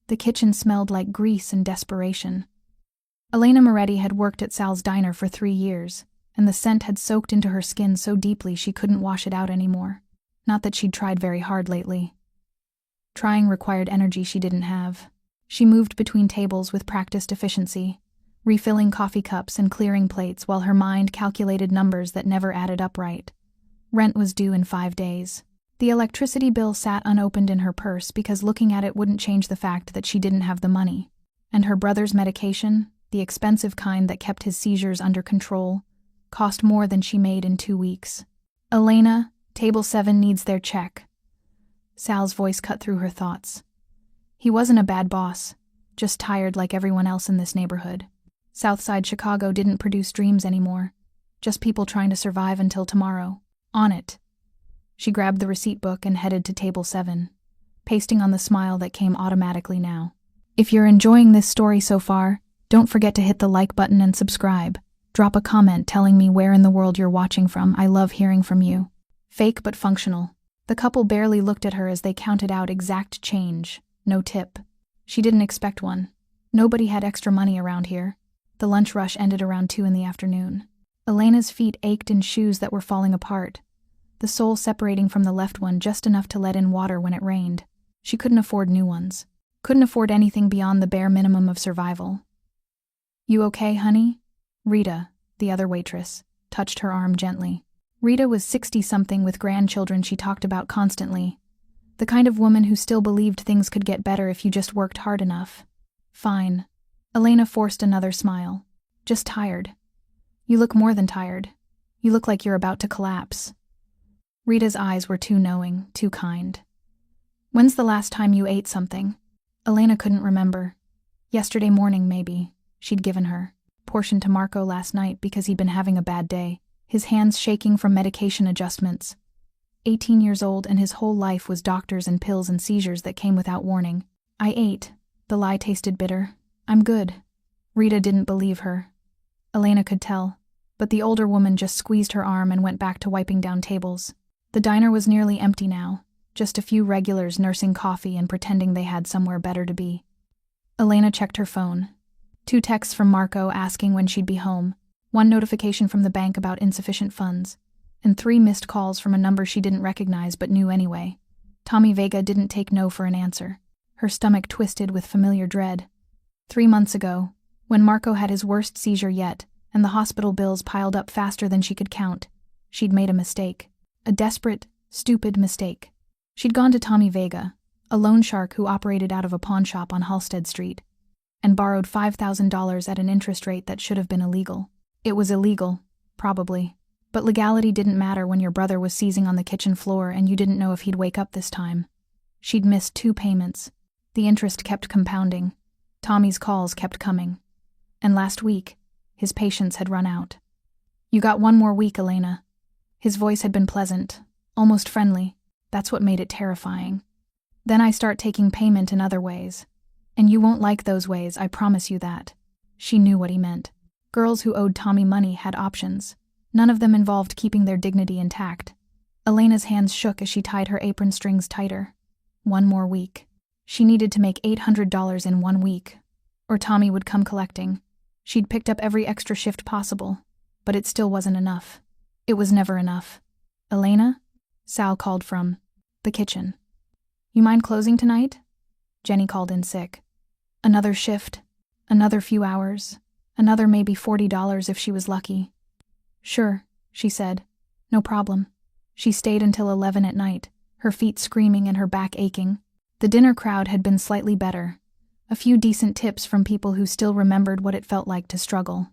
The kitchen smelled like grease and desperation. Elena Moretti had worked at Sal's diner for 3 years, and the scent had soaked into her skin so deeply she couldn't wash it out anymore. Not that she'd tried very hard lately. Trying required energy she didn't have. She moved between tables with practiced efficiency, refilling coffee cups and clearing plates while her mind calculated numbers that never added up right. Rent was due in 5 days. The electricity bill sat unopened in her purse because looking at it wouldn't change the fact that she didn't have the money. And her brother's medication, the expensive kind that kept his seizures under control, cost more than she made in 2 weeks. "Elena, table 7 needs their check." Sal's voice cut through her thoughts. He wasn't a bad boss, just tired like everyone else in this neighborhood. Southside Chicago didn't produce dreams anymore, just people trying to survive until tomorrow. On it. She grabbed the receipt book and headed to table 7, pasting on the smile that came automatically now. If you're enjoying this story so far, don't forget to hit the like button and subscribe. Drop a comment telling me where in the world you're watching from. I love hearing from you. Fake but functional. The couple barely looked at her as they counted out exact change. No tip. She didn't expect one. Nobody had extra money around here. The lunch rush ended around 2 in the afternoon. Elena's feet ached in shoes that were falling apart, the sole separating from the left one just enough to let in water when it rained. She couldn't afford new ones. Couldn't afford anything beyond the bare minimum of survival. "You okay, honey?" Rita, the other waitress, touched her arm gently. Rita was 60-something with grandchildren she talked about constantly. The kind of woman who still believed things could get better if you just worked hard enough. "Fine." Elena forced another smile. "Just tired." "You look more than tired. You look like you're about to collapse." Rita's eyes were too knowing, too kind. "When's the last time you ate something?" Elena couldn't remember. Yesterday morning, maybe. She'd given her. Portion to Marco last night because he'd been having a bad day, his hands shaking from medication adjustments. 18 years old and his whole life was doctors and pills and seizures that came without warning. "I ate." The lie tasted bitter. "I'm good." Rita didn't believe her. Elena could tell, but the older woman just squeezed her arm and went back to wiping down tables. The diner was nearly empty now, just a few regulars nursing coffee and pretending they had somewhere better to be. Elena checked her phone. 2 texts from Marco asking when she'd be home, 1 notification from the bank about insufficient funds, and 3 missed calls from a number she didn't recognize but knew anyway. Tommy Vega didn't take no for an answer. Her stomach twisted with familiar dread. 3 months ago, when Marco had his worst seizure yet, and the hospital bills piled up faster than she could count, she'd made a mistake. A desperate, stupid mistake. She'd gone to Tommy Vega, a loan shark who operated out of a pawn shop on Halstead Street, and borrowed $5,000 at an interest rate that should have been illegal. It was illegal, probably, but legality didn't matter when your brother was seizing on the kitchen floor and you didn't know if he'd wake up this time. She'd missed 2 payments. The interest kept compounding. Tommy's calls kept coming. And last week, his patience had run out. "You got 1 more week, Elena." His voice had been pleasant, almost friendly. That's what made it terrifying. "Then I start taking payment in other ways. And you won't like those ways, I promise you that." She knew what he meant. Girls who owed Tommy money had options. None of them involved keeping their dignity intact. Elena's hands shook as she tied her apron strings tighter. 1 more week. She needed to make $800 in 1 week, or Tommy would come collecting. She'd picked up every extra shift possible, but it still wasn't enough. It was never enough. "Elena?" Sal called from the kitchen. "You mind closing tonight?" Jenny called in sick. Another shift, another few hours, another maybe $40 if she was lucky. "Sure," she said. "No problem." She stayed until 11 at night, her feet screaming and her back aching. The dinner crowd had been slightly better. A few decent tips from people who still remembered what it felt like to struggle.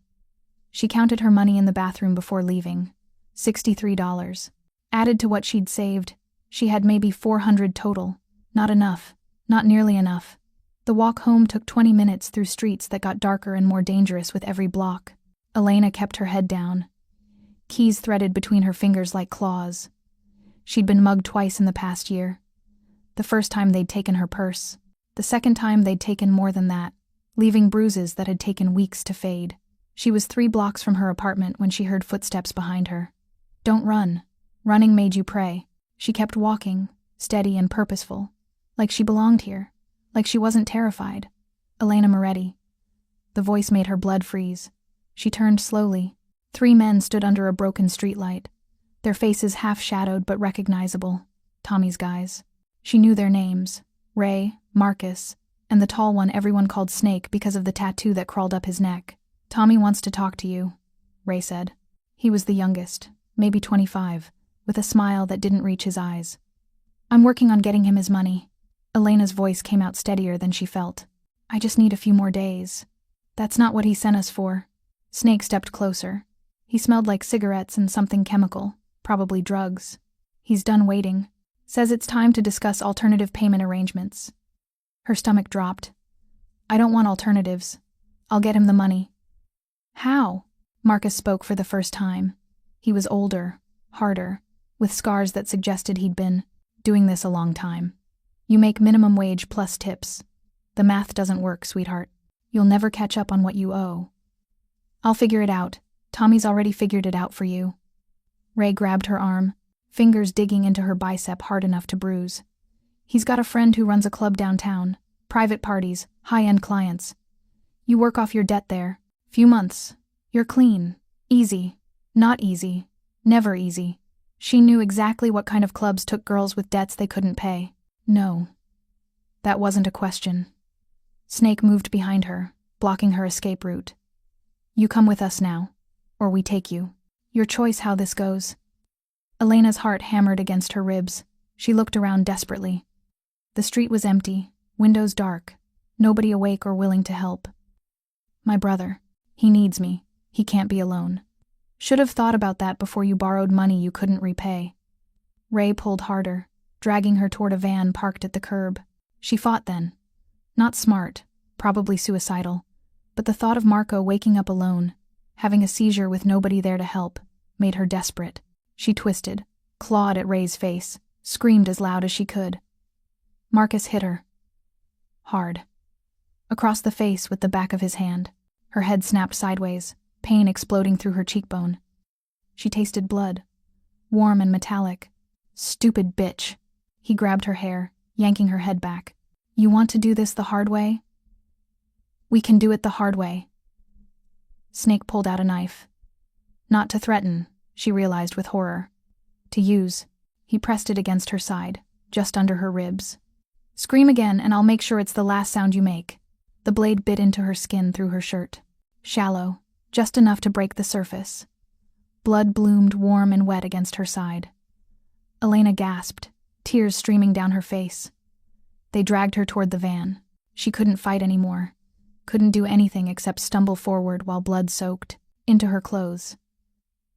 She counted her money in the bathroom before leaving. $63. Added to what she'd saved, she had maybe $400 total. Not enough. Not nearly enough. The walk home took 20 minutes through streets that got darker and more dangerous with every block. Elena kept her head down. Keys threaded between her fingers like claws. She'd been mugged twice in the past year. The first time they'd taken her purse. The second time they'd taken more than that, leaving bruises that had taken weeks to fade. She was 3 blocks from her apartment when she heard footsteps behind her. Don't run. Running made you pray. She kept walking, steady and purposeful, like she belonged here, Like she wasn't terrified. Elena Moretti. The voice made her blood freeze. She turned slowly. 3 men stood under a broken streetlight, their faces half-shadowed but recognizable. Tommy's guys. She knew their names. Ray, Marcus, and the tall one everyone called Snake because of the tattoo that crawled up his neck. "Tommy wants to talk to you," Ray said. He was the youngest, maybe 25, with a smile that didn't reach his eyes. "I'm working on getting him his money." Elena's voice came out steadier than she felt. "I just need a few more days." "That's not what he sent us for." Snake stepped closer. He smelled like cigarettes and something chemical, probably drugs. "He's done waiting. Says it's time to discuss alternative payment arrangements." Her stomach dropped. "I don't want alternatives. I'll get him the money." "How?" Marcus spoke for the first time. He was older, harder, with scars that suggested he'd been doing this a long time. "You make minimum wage plus tips. The math doesn't work, sweetheart. You'll never catch up on what you owe." "I'll figure it out. Tommy's already figured it out for you." Ray grabbed her arm, fingers digging into her bicep hard enough to bruise. "He's got a friend who runs a club downtown. Private parties, high-end clients. You work off your debt there. Few months. You're clean. Easy. Not easy. Never easy." She knew exactly what kind of clubs took girls with debts they couldn't pay. No. That wasn't a question. Snake moved behind her, blocking her escape route. "You come with us now, or we take you. Your choice how this goes." Elena's heart hammered against her ribs. She looked around desperately. The street was empty, windows dark, nobody awake or willing to help. "My brother. He needs me. He can't be alone. Should have thought about that before you borrowed money you couldn't repay." Ray pulled harder, dragging her toward a van parked at the curb. She fought then. Not smart, probably suicidal, but the thought of Marco waking up alone, having a seizure with nobody there to help, made her desperate. She twisted, clawed at Ray's face, screamed as loud as she could. Marcus hit her. Hard. Across the face with the back of his hand. Her head snapped sideways, pain exploding through her cheekbone. She tasted blood, warm and metallic. "Stupid bitch." He grabbed her hair, yanking her head back. "You want to do this the hard way? We can do it the hard way." Snake pulled out a knife. Not to threaten, she realized with horror. To use. He pressed it against her side, just under her ribs. "Scream again and I'll make sure it's the last sound you make." The blade bit into her skin through her shirt. Shallow, just enough to break the surface. Blood bloomed warm and wet against her side. Elena gasped, tears streaming down her face. They dragged her toward the van. She couldn't fight anymore. Couldn't do anything except stumble forward while blood soaked into her clothes.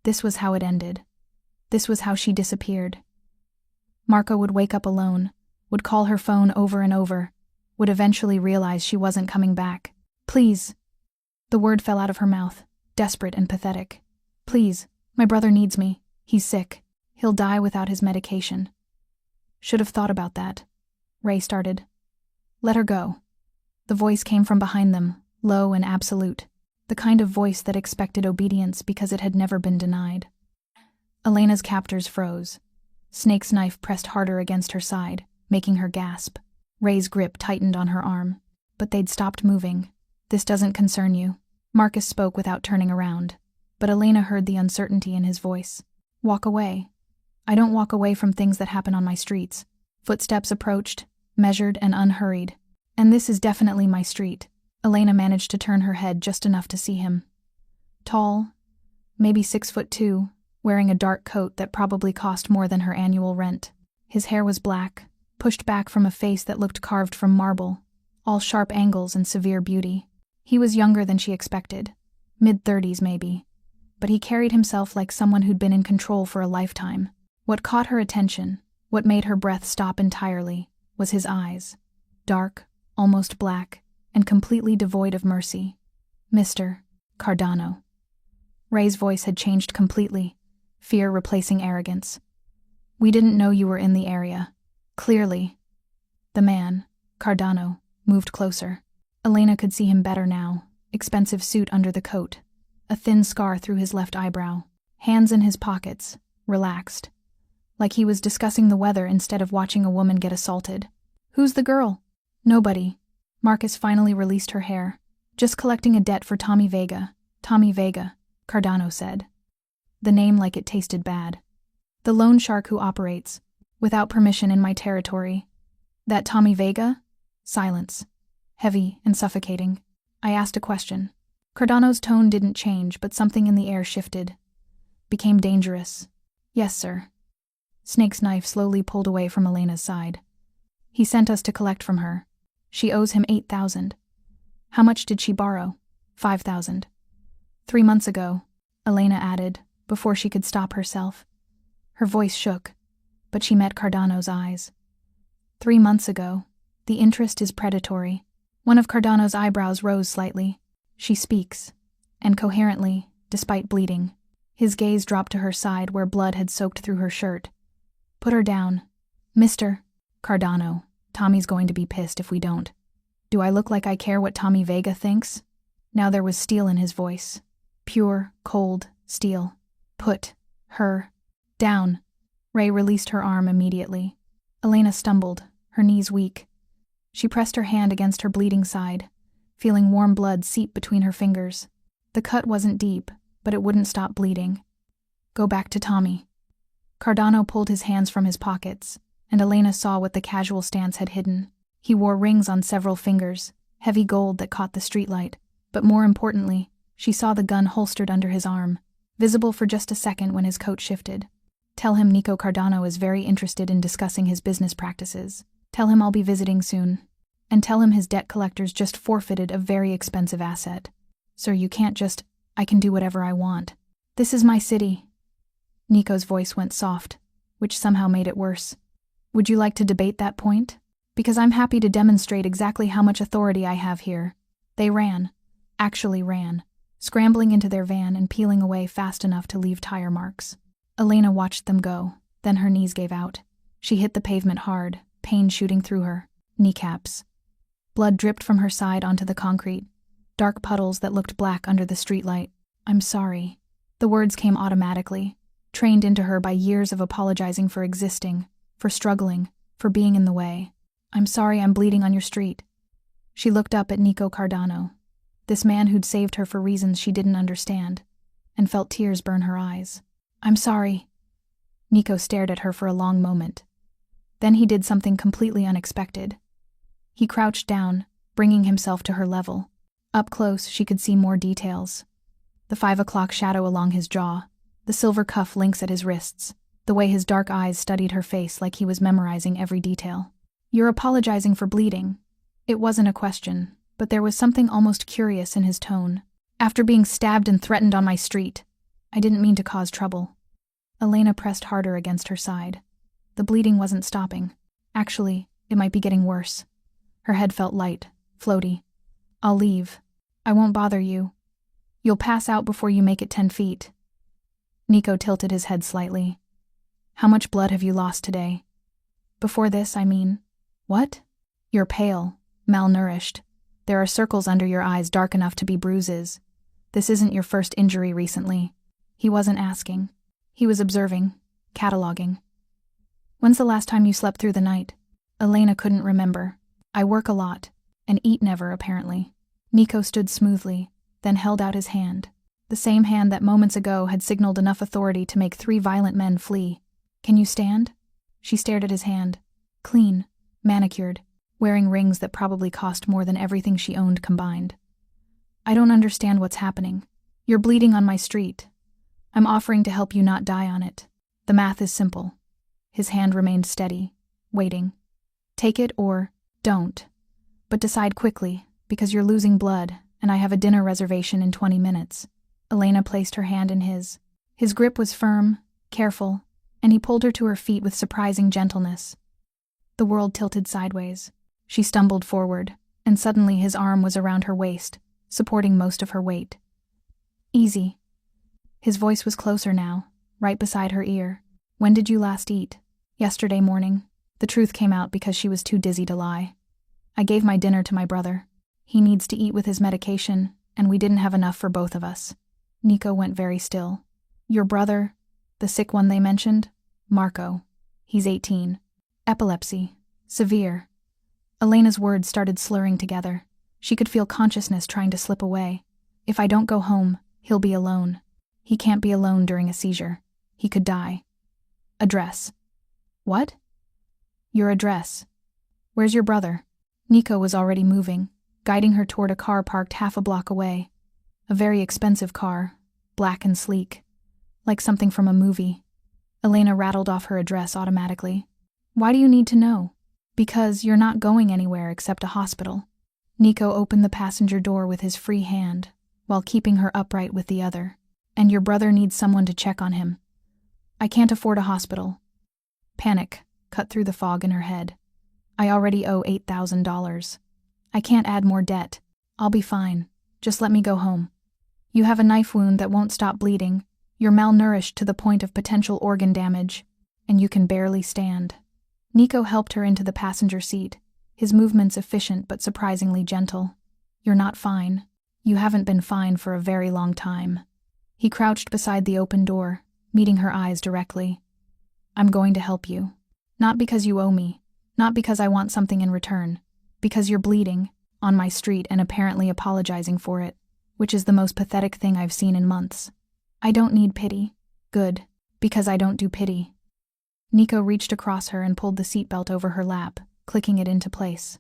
This was how it ended. This was how she disappeared. Marco would wake up alone, would call her phone over and over, would eventually realize she wasn't coming back. "Please." The word fell out of her mouth, desperate and pathetic. "Please, my brother needs me. He's sick. He'll die without his medication." "Should have thought about that," Ray started. "Let her go." The voice came from behind them, low and absolute, the kind of voice that expected obedience because it had never been denied. Elena's captors froze. Snake's knife pressed harder against her side, making her gasp. Ray's grip tightened on her arm, but they'd stopped moving. "This doesn't concern you." Marcus spoke without turning around, but Elena heard the uncertainty in his voice. "Walk away." "I don't walk away from things that happen on my streets." Footsteps approached, measured and unhurried. "And this is definitely my street." Elena managed to turn her head just enough to see him. Tall, maybe 6'2", wearing a dark coat that probably cost more than her annual rent. His hair was black, pushed back from a face that looked carved from marble, all sharp angles and severe beauty. He was younger than she expected, mid-30s maybe, but he carried himself like someone who'd been in control for a lifetime. What caught her attention, what made her breath stop entirely, was his eyes. Dark, almost black, and completely devoid of mercy. "Mr. Cardano." Ray's voice had changed completely, fear replacing arrogance. "We didn't know you were in the area. Clearly." The man, Cardano, moved closer. Elena could see him better now, expensive suit under the coat, a thin scar through his left eyebrow, hands in his pockets, relaxed, like he was discussing the weather instead of watching a woman get assaulted. "Who's the girl?" Nobody. Marcus finally released her hair. Just collecting a debt for Tommy Vega. Tommy Vega, Cardano said. The name like it tasted bad. The loan shark who operates, without permission in my territory. That Tommy Vega? Silence. Heavy and suffocating. I asked a question. Cardano's tone didn't change, but something in the air shifted. Became dangerous. Yes, sir. Snake's knife slowly pulled away from Elena's side. He sent us to collect from her. She owes him 8,000. How much did she borrow? 5,000. 3 months ago, Elena added, before she could stop herself. Her voice shook, but she met Cardano's eyes. 3 months ago, the interest is predatory. One of Cardano's eyebrows rose slightly. She speaks, and coherently, despite bleeding. His gaze dropped to her side where blood had soaked through her shirt. Put her down. Mr. Cardano, Tommy's going to be pissed if we don't. Do I look like I care what Tommy Vega thinks? Now there was steel in his voice. Pure, cold steel. Put her down. Ray released her arm immediately. Elena stumbled, her knees weak. She pressed her hand against her bleeding side, feeling warm blood seep between her fingers. The cut wasn't deep, but it wouldn't stop bleeding. Go back to Tommy. Cardano pulled his hands from his pockets, and Elena saw what the casual stance had hidden. He wore rings on several fingers, heavy gold that caught the streetlight, but more importantly, she saw the gun holstered under his arm, visible for just a second when his coat shifted. Tell him Nico Cardano is very interested in discussing his business practices. Tell him I'll be visiting soon. And tell him his debt collectors just forfeited a very expensive asset. Sir, you can't just, I can do whatever I want. This is my city. Nico's voice went soft, which somehow made it worse. Would you like to debate that point? Because I'm happy to demonstrate exactly how much authority I have here. They ran, actually ran, scrambling into their van and peeling away fast enough to leave tire marks. Elena watched them go, then her knees gave out. She hit the pavement hard, pain shooting through her kneecaps. Blood dripped from her side onto the concrete, dark puddles that looked black under the streetlight. I'm sorry. The words came automatically, trained into her by years of apologizing for existing, for struggling, for being in the way. I'm sorry I'm bleeding on your street. She looked up at Nico Cardano, this man who'd saved her for reasons she didn't understand, and felt tears burn her eyes. I'm sorry. Nico stared at her for a long moment. Then he did something completely unexpected. He crouched down, bringing himself to her level. Up close, she could see more details. The 5 o'clock shadow along his jaw, the silver cuff links at his wrists, the way his dark eyes studied her face like he was memorizing every detail. You're apologizing for bleeding. It wasn't a question, but there was something almost curious in his tone. After being stabbed and threatened on my street, I didn't mean to cause trouble. Elena pressed harder against her side. The bleeding wasn't stopping. Actually, it might be getting worse. Her head felt light, floaty. I'll leave. I won't bother you. You'll pass out before you make it 10 feet. Nico tilted his head slightly. How much blood have you lost today? Before this, I mean. What? You're pale, malnourished. There are circles under your eyes dark enough to be bruises. This isn't your first injury recently. He wasn't asking. He was observing, cataloging. When's the last time you slept through the night? Elena couldn't remember. I work a lot, and eat never, apparently. Nico stood smoothly, then held out his hand. The same hand that moments ago had signaled enough authority to make 3 violent men flee. Can you stand? She stared at his hand. Clean, manicured, wearing rings that probably cost more than everything she owned combined. I don't understand what's happening. You're bleeding on my street. I'm offering to help you not die on it. The math is simple. His hand remained steady, waiting. Take it or don't. But decide quickly, because you're losing blood, and I have a dinner reservation in 20 minutes. Elena placed her hand in his. His grip was firm, careful, and he pulled her to her feet with surprising gentleness. The world tilted sideways. She stumbled forward, and suddenly his arm was around her waist, supporting most of her weight. Easy. His voice was closer now, right beside her ear. When did you last eat? Yesterday morning. The truth came out because she was too dizzy to lie. I gave my dinner to my brother. He needs to eat with his medication, and we didn't have enough for both of us. Nico went very still. Your brother, the sick one they mentioned? Marco. He's 18. Epilepsy. Severe. Elena's words started slurring together. She could feel consciousness trying to slip away. If I don't go home, he'll be alone. He can't be alone during a seizure. He could die. Address. What? Your address. Where's your brother? Nico was already moving, guiding her toward a car parked half a block away. A very expensive car, black and sleek, like something from a movie. Elena rattled off her address automatically. Why do you need to know? Because you're not going anywhere except a hospital. Nico opened the passenger door with his free hand, while keeping her upright with the other. And your brother needs someone to check on him. I can't afford a hospital. Panic cut through the fog in her head. I already owe $8,000. I can't add more debt. I'll be fine. Just let me go home. You have a knife wound that won't stop bleeding. You're malnourished to the point of potential organ damage. And you can barely stand. Nico helped her into the passenger seat, his movements efficient but surprisingly gentle. You're not fine. You haven't been fine for a very long time. He crouched beside the open door, meeting her eyes directly. I'm going to help you. Not because you owe me. Not because I want something in return. Because you're bleeding, on my street and apparently apologizing for it, which is the most pathetic thing I've seen in months. I don't need pity. Good. Because I don't do pity. Nico reached across her and pulled the seatbelt over her lap, clicking it into place.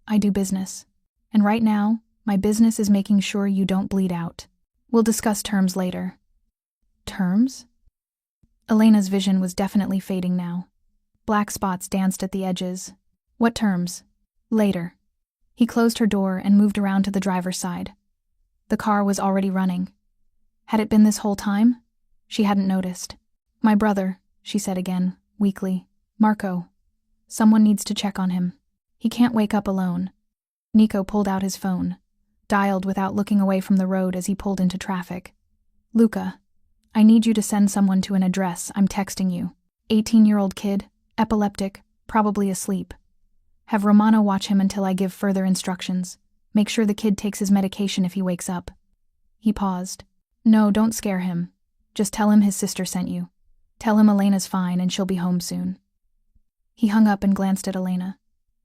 I do business. And right now, my business is making sure you don't bleed out. We'll discuss terms later. Terms? Elena's vision was definitely fading now. Black spots danced at the edges. What terms? Later. He closed her door and moved around to the driver's side. The car was already running. Had it been this whole time? She hadn't noticed. My brother, she said again, weakly. Marco. Someone needs to check on him. He can't wake up alone. Nico pulled out his phone, dialed without looking away from the road as he pulled into traffic. Luca, I need you to send someone to an address. I'm texting you. 18-year-old kid, epileptic, probably asleep. Have Romano watch him until I give further instructions. Make sure the kid takes his medication if he wakes up. He paused. No, don't scare him. Just tell him his sister sent you. Tell him Elena's fine and she'll be home soon. He hung up and glanced at Elena.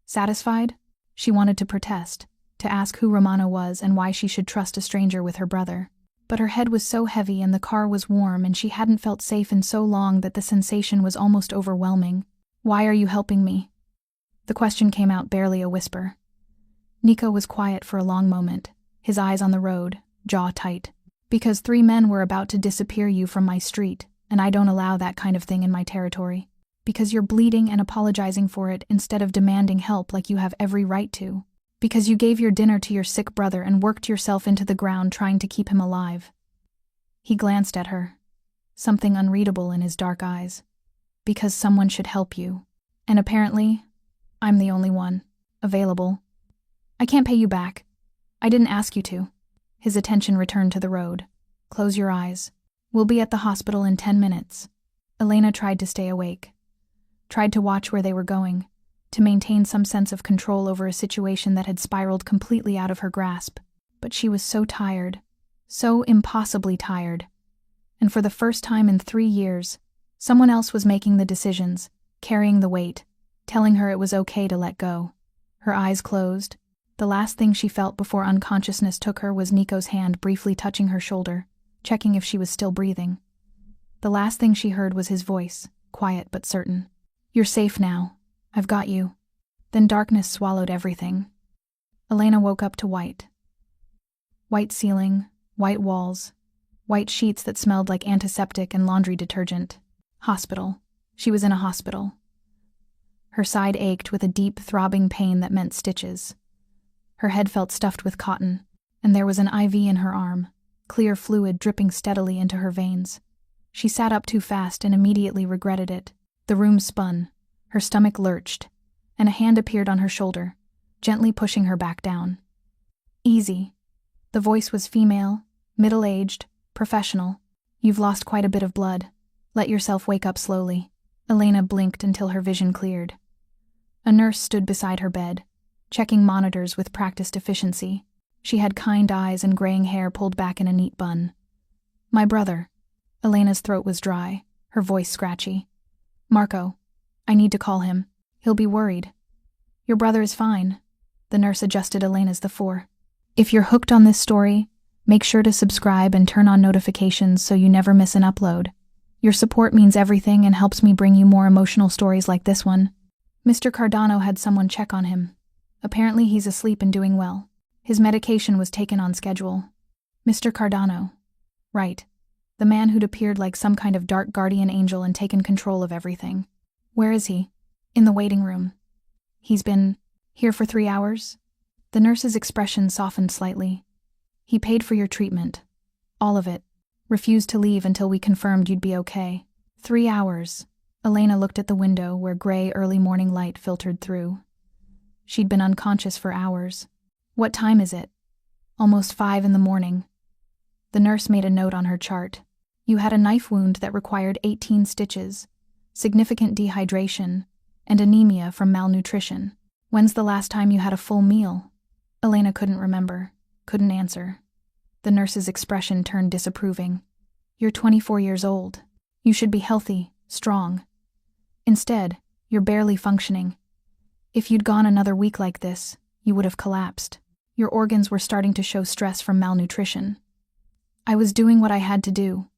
Satisfied? She wanted to protest, to ask who Romano was and why she should trust a stranger with her brother. But her head was so heavy and the car was warm and she hadn't felt safe in so long that the sensation was almost overwhelming. Why are you helping me? The question came out barely a whisper. Nico was quiet for a long moment, his eyes on the road, jaw tight. Because 3 men were about to disappear you from my street, and I don't allow that kind of thing in my territory. Because you're bleeding and apologizing for it instead of demanding help like you have every right to. Because you gave your dinner to your sick brother and worked yourself into the ground trying to keep him alive. He glanced at her, something unreadable in his dark eyes. Because someone should help you. And apparently, I'm the only one available. I can't pay you back. I didn't ask you to. His attention returned to the road. Close your eyes. We'll be at the hospital in 10 minutes. Elena tried to stay awake. Tried to watch where they were going, to maintain some sense of control over a situation that had spiraled completely out of her grasp. But she was so tired. So impossibly tired. And for the first time in 3 years, someone else was making the decisions, carrying the weight, telling her it was okay to let go. Her eyes closed. The last thing she felt before unconsciousness took her was Nico's hand briefly touching her shoulder, checking if she was still breathing. The last thing she heard was his voice, quiet but certain. You're safe now. I've got you. Then darkness swallowed everything. Elena woke up to white. White ceiling, white walls, white sheets that smelled like antiseptic and laundry detergent. Hospital. She was in a hospital. Her side ached with a deep, throbbing pain that meant stitches. Her head felt stuffed with cotton, and there was an IV in her arm, clear fluid dripping steadily into her veins. She sat up too fast and immediately regretted it. The room spun, her stomach lurched, and a hand appeared on her shoulder, gently pushing her back down. Easy. The voice was female, middle-aged, professional. You've lost quite a bit of blood. Let yourself wake up slowly. Elena blinked until her vision cleared. A nurse stood beside her bed, checking monitors with practiced efficiency. She had kind eyes and graying hair pulled back in a neat bun. My brother. Elena's throat was dry, her voice scratchy. Marco. I need to call him. He'll be worried. Your brother is fine. The nurse adjusted Elena's the. If you're hooked on this story, make sure to subscribe and turn on notifications so you never miss an upload. Your support means everything and helps me bring you more emotional stories like this one. Mr. Cardano had someone check on him. Apparently he's asleep and doing well. His medication was taken on schedule. Mr. Cardano. Right. The man who'd appeared like some kind of dark guardian angel and taken control of everything. Where is he? In the waiting room. He's been here for 3 hours? The nurse's expression softened slightly. He paid for your treatment. All of it. Refused to leave until we confirmed you'd be okay. 3 hours. Elena looked at the window where gray early morning light filtered through. She'd been unconscious for hours. What time is it? Almost 5 in the morning. The nurse made a note on her chart. You had a knife wound that required 18 stitches, significant dehydration, and anemia from malnutrition. When's the last time you had a full meal? Elena couldn't remember, couldn't answer. The nurse's expression turned disapproving. You're 24 years old. You should be healthy, strong. Instead, you're barely functioning. If you'd gone another week like this, you would have collapsed. Your organs were starting to show stress from malnutrition. I was doing what I had to do.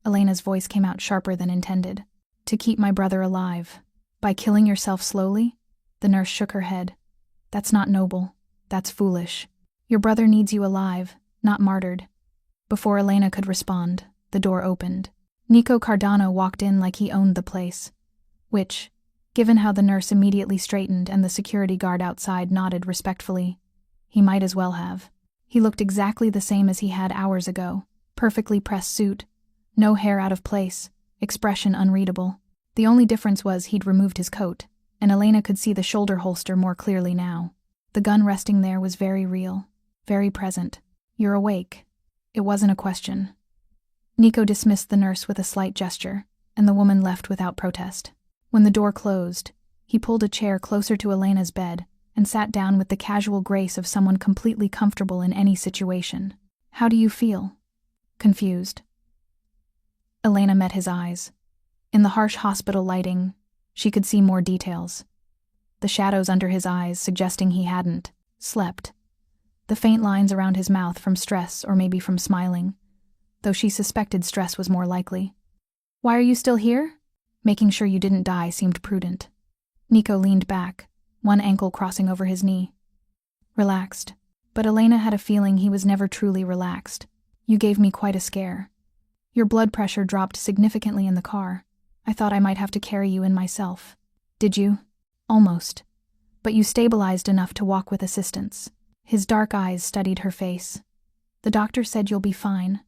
Elena's voice came out sharper than intended. To keep my brother alive. By killing yourself slowly? The nurse shook her head. That's not noble. That's foolish. Your brother needs you alive, not martyred. Before Elena could respond, the door opened. Nico Cardano walked in like he owned the place. Which, given how the nurse immediately straightened and the security guard outside nodded respectfully, he might as well have. He looked exactly the same as he had hours ago. Perfectly pressed suit. No hair out of place. Expression unreadable. The only difference was he'd removed his coat, and Elena could see the shoulder holster more clearly now. The gun resting there was very real, very present. You're awake. It wasn't a question. Nico dismissed the nurse with a slight gesture, and the woman left without protest. When the door closed, he pulled a chair closer to Elena's bed and sat down with the casual grace of someone completely comfortable in any situation. How do you feel? Confused. Elena met his eyes. In the harsh hospital lighting, she could see more details. The shadows under his eyes suggesting he hadn't slept. The faint lines around his mouth from stress or maybe from smiling, though she suspected stress was more likely. Why are you still here? Making sure you didn't die seemed prudent. Nico leaned back, one ankle crossing over his knee. Relaxed. But Elena had a feeling he was never truly relaxed. You gave me quite a scare. Your blood pressure dropped significantly in the car. I thought I might have to carry you in myself. Did you? Almost. But you stabilized enough to walk with assistance. His dark eyes studied her face. The doctor said you'll be fine.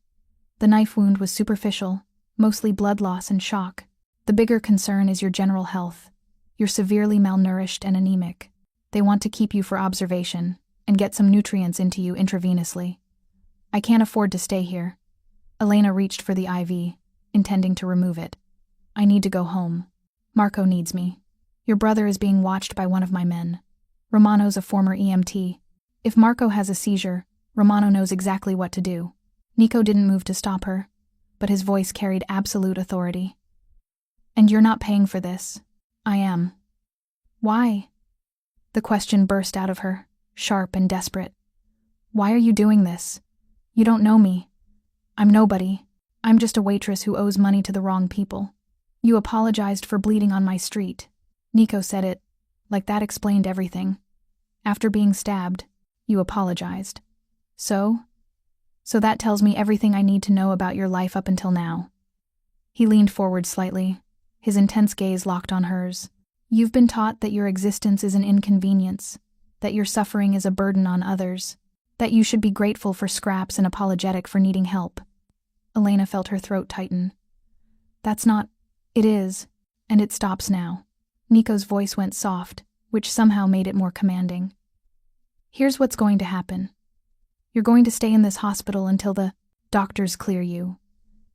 The knife wound was superficial, mostly blood loss and shock. The bigger concern is your general health. You're severely malnourished and anemic. They want to keep you for observation and get some nutrients into you intravenously. I can't afford to stay here. Elena reached for the IV, intending to remove it. I need to go home. Marco needs me. Your brother is being watched by one of my men. Romano's a former EMT. If Marco has a seizure, Romano knows exactly what to do. Nico didn't move to stop her, but his voice carried absolute authority. And you're not paying for this. I am. Why? The question burst out of her, sharp and desperate. Why are you doing this? You don't know me. I'm nobody. I'm just a waitress who owes money to the wrong people. You apologized for bleeding on my street. Nico said it, like that explained everything. After being stabbed, you apologized. So that tells me everything I need to know about your life up until now. He leaned forward slightly, his intense gaze locked on hers. You've been taught that your existence is an inconvenience, that your suffering is a burden on others, that you should be grateful for scraps and apologetic for needing help. Elena felt her throat tighten. That's not... It is, and it stops now. Nico's voice went soft, which somehow made it more commanding. Here's what's going to happen. You're going to stay in this hospital until the doctors clear you.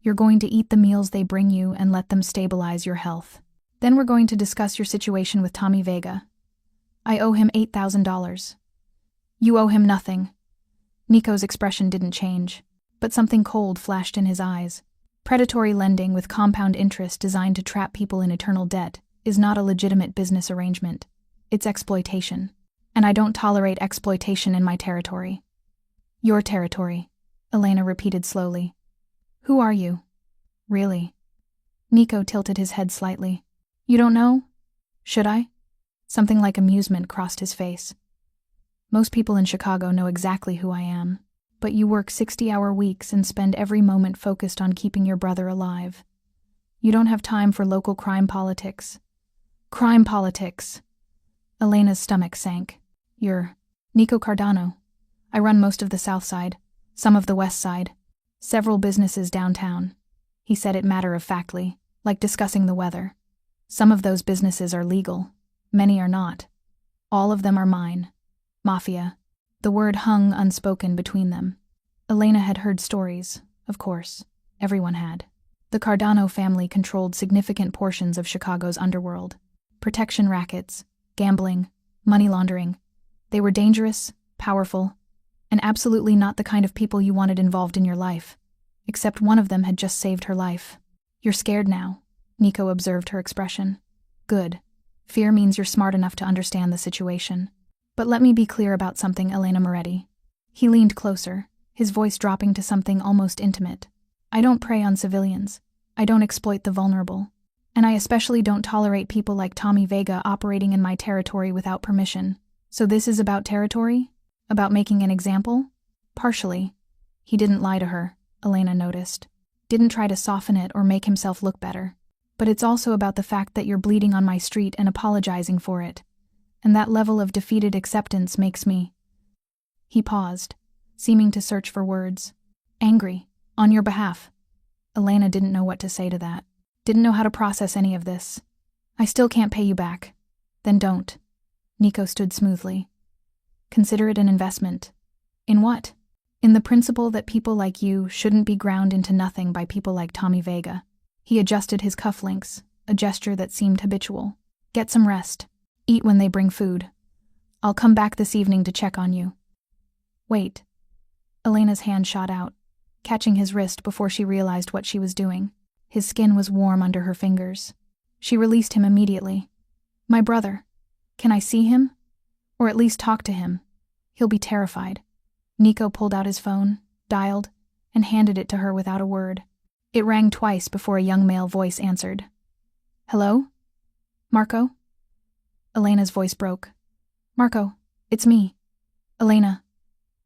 You're going to eat the meals they bring you and let them stabilize your health. Then we're going to discuss your situation with Tommy Vega. I owe him $8,000. You owe him nothing. Nico's expression didn't change, but something cold flashed in his eyes. Predatory lending with compound interest designed to trap people in eternal debt is not a legitimate business arrangement. It's exploitation. And I don't tolerate exploitation in my territory. Your territory, Elena repeated slowly. Who are you? Really? Nico tilted his head slightly. You don't know? Should I? Something like amusement crossed his face. Most people in Chicago know exactly who I am, but you work 60-hour weeks and spend every moment focused on keeping your brother alive. You don't have time for local crime politics. Crime politics! Elena's stomach sank. You're Nico Cardano. I run most of the South Side, some of the West Side, several businesses downtown. He said it matter-of-factly, like discussing the weather. Some of those businesses are legal. Many are not. All of them are mine. Mafia. The word hung unspoken between them. Elena had heard stories, of course. Everyone had. The Cardano family controlled significant portions of Chicago's underworld. Protection rackets, gambling, money laundering. They were dangerous, powerful, and absolutely not the kind of people you wanted involved in your life. Except one of them had just saved her life. You're scared now, Nico observed her expression. Good. Fear means you're smart enough to understand the situation. But let me be clear about something, Elena Moretti. He leaned closer, his voice dropping to something almost intimate. I don't prey on civilians. I don't exploit the vulnerable. And I especially don't tolerate people like Tommy Vega operating in my territory without permission. So this is about territory? About making an example? Partially. He didn't lie to her, Elena noticed. Didn't try to soften it or make himself look better. But it's also about the fact that you're bleeding on my street and apologizing for it. And that level of defeated acceptance makes me... He paused, seeming to search for words. Angry. On your behalf. Elena didn't know what to say to that. Didn't know how to process any of this. I still can't pay you back. Then don't. Nico stood smoothly. Consider it an investment. In what? In the principle that people like you shouldn't be ground into nothing by people like Tommy Vega. He adjusted his cufflinks, a gesture that seemed habitual. Get some rest. Eat when they bring food. I'll come back this evening to check on you. Wait. Elena's hand shot out, catching his wrist before she realized what she was doing. His skin was warm under her fingers. She released him immediately. My brother. Can I see him? Or at least talk to him? He'll be terrified. Nico pulled out his phone, dialed, and handed it to her without a word. It rang twice before a young male voice answered. Hello? Marco? Elena's voice broke. Marco, it's me. Elena.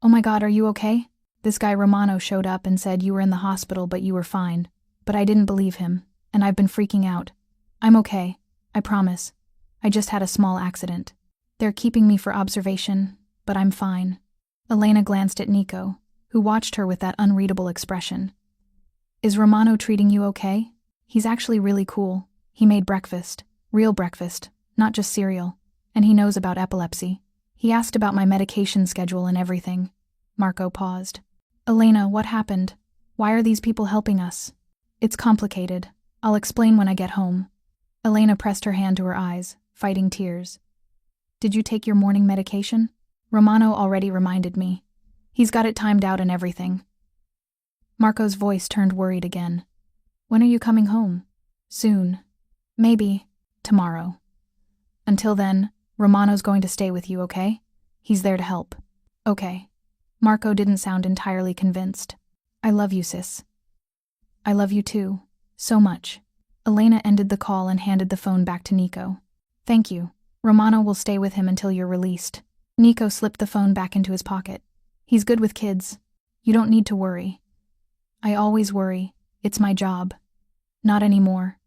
Oh my God, are you okay? This guy Romano showed up and said you were in the hospital but you were fine. But I didn't believe him, and I've been freaking out. I'm okay, I promise. I just had a small accident. They're keeping me for observation, but I'm fine. Elena glanced at Nico, who watched her with that unreadable expression. Is Romano treating you okay? He's actually really cool. He made breakfast. Real breakfast, not just cereal. And he knows about epilepsy. He asked about my medication schedule and everything. Marco paused. Elena, what happened? Why are these people helping us? It's complicated. I'll explain when I get home. Elena pressed her hand to her eyes, fighting tears. Did you take your morning medication? Romano already reminded me. He's got it timed out and everything. Marco's voice turned worried again. When are you coming home? Soon. Maybe. Tomorrow. Until then, Romano's going to stay with you, okay? He's there to help. Okay. Marco didn't sound entirely convinced. I love you, sis. I love you too. So much. Elena ended the call and handed the phone back to Nico. Thank you. Romano will stay with him until you're released. Nico slipped the phone back into his pocket. He's good with kids. You don't need to worry. I always worry. It's my job. Not anymore.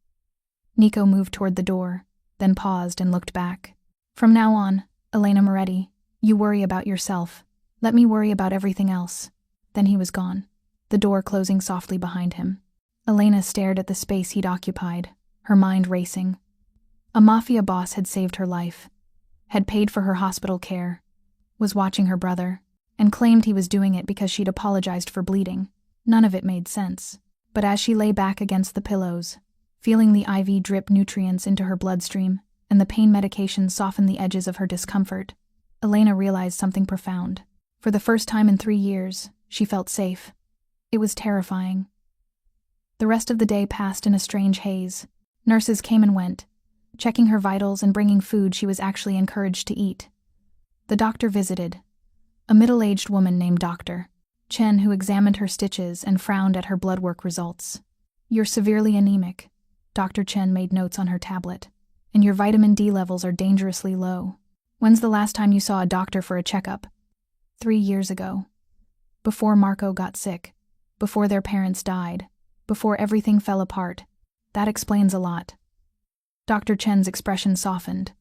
Nico moved toward the door, then paused and looked back. From now on, Elena Moretti, you worry about yourself. Let me worry about everything else. Then he was gone, the door closing softly behind him. Elena stared at the space he'd occupied, her mind racing. A Mafia boss had saved her life, had paid for her hospital care, was watching her brother, and claimed he was doing it because she'd apologized for bleeding. None of it made sense. But as she lay back against the pillows, feeling the IV drip nutrients into her bloodstream and the pain medication soften the edges of her discomfort, Elena realized something profound. For the first time in 3 years, she felt safe. It was terrifying. The rest of the day passed in a strange haze. Nurses came and went, checking her vitals and bringing food she was actually encouraged to eat. The doctor visited. A middle-aged woman named Dr. Chen, who examined her stitches and frowned at her blood work results. "You're severely anemic," Dr. Chen made notes on her tablet, "and your vitamin D levels are dangerously low. When's the last time you saw a doctor for a checkup?" 3 years ago. Before Marco got sick, before their parents died, before everything fell apart. That explains a lot. Dr. Chen's expression softened.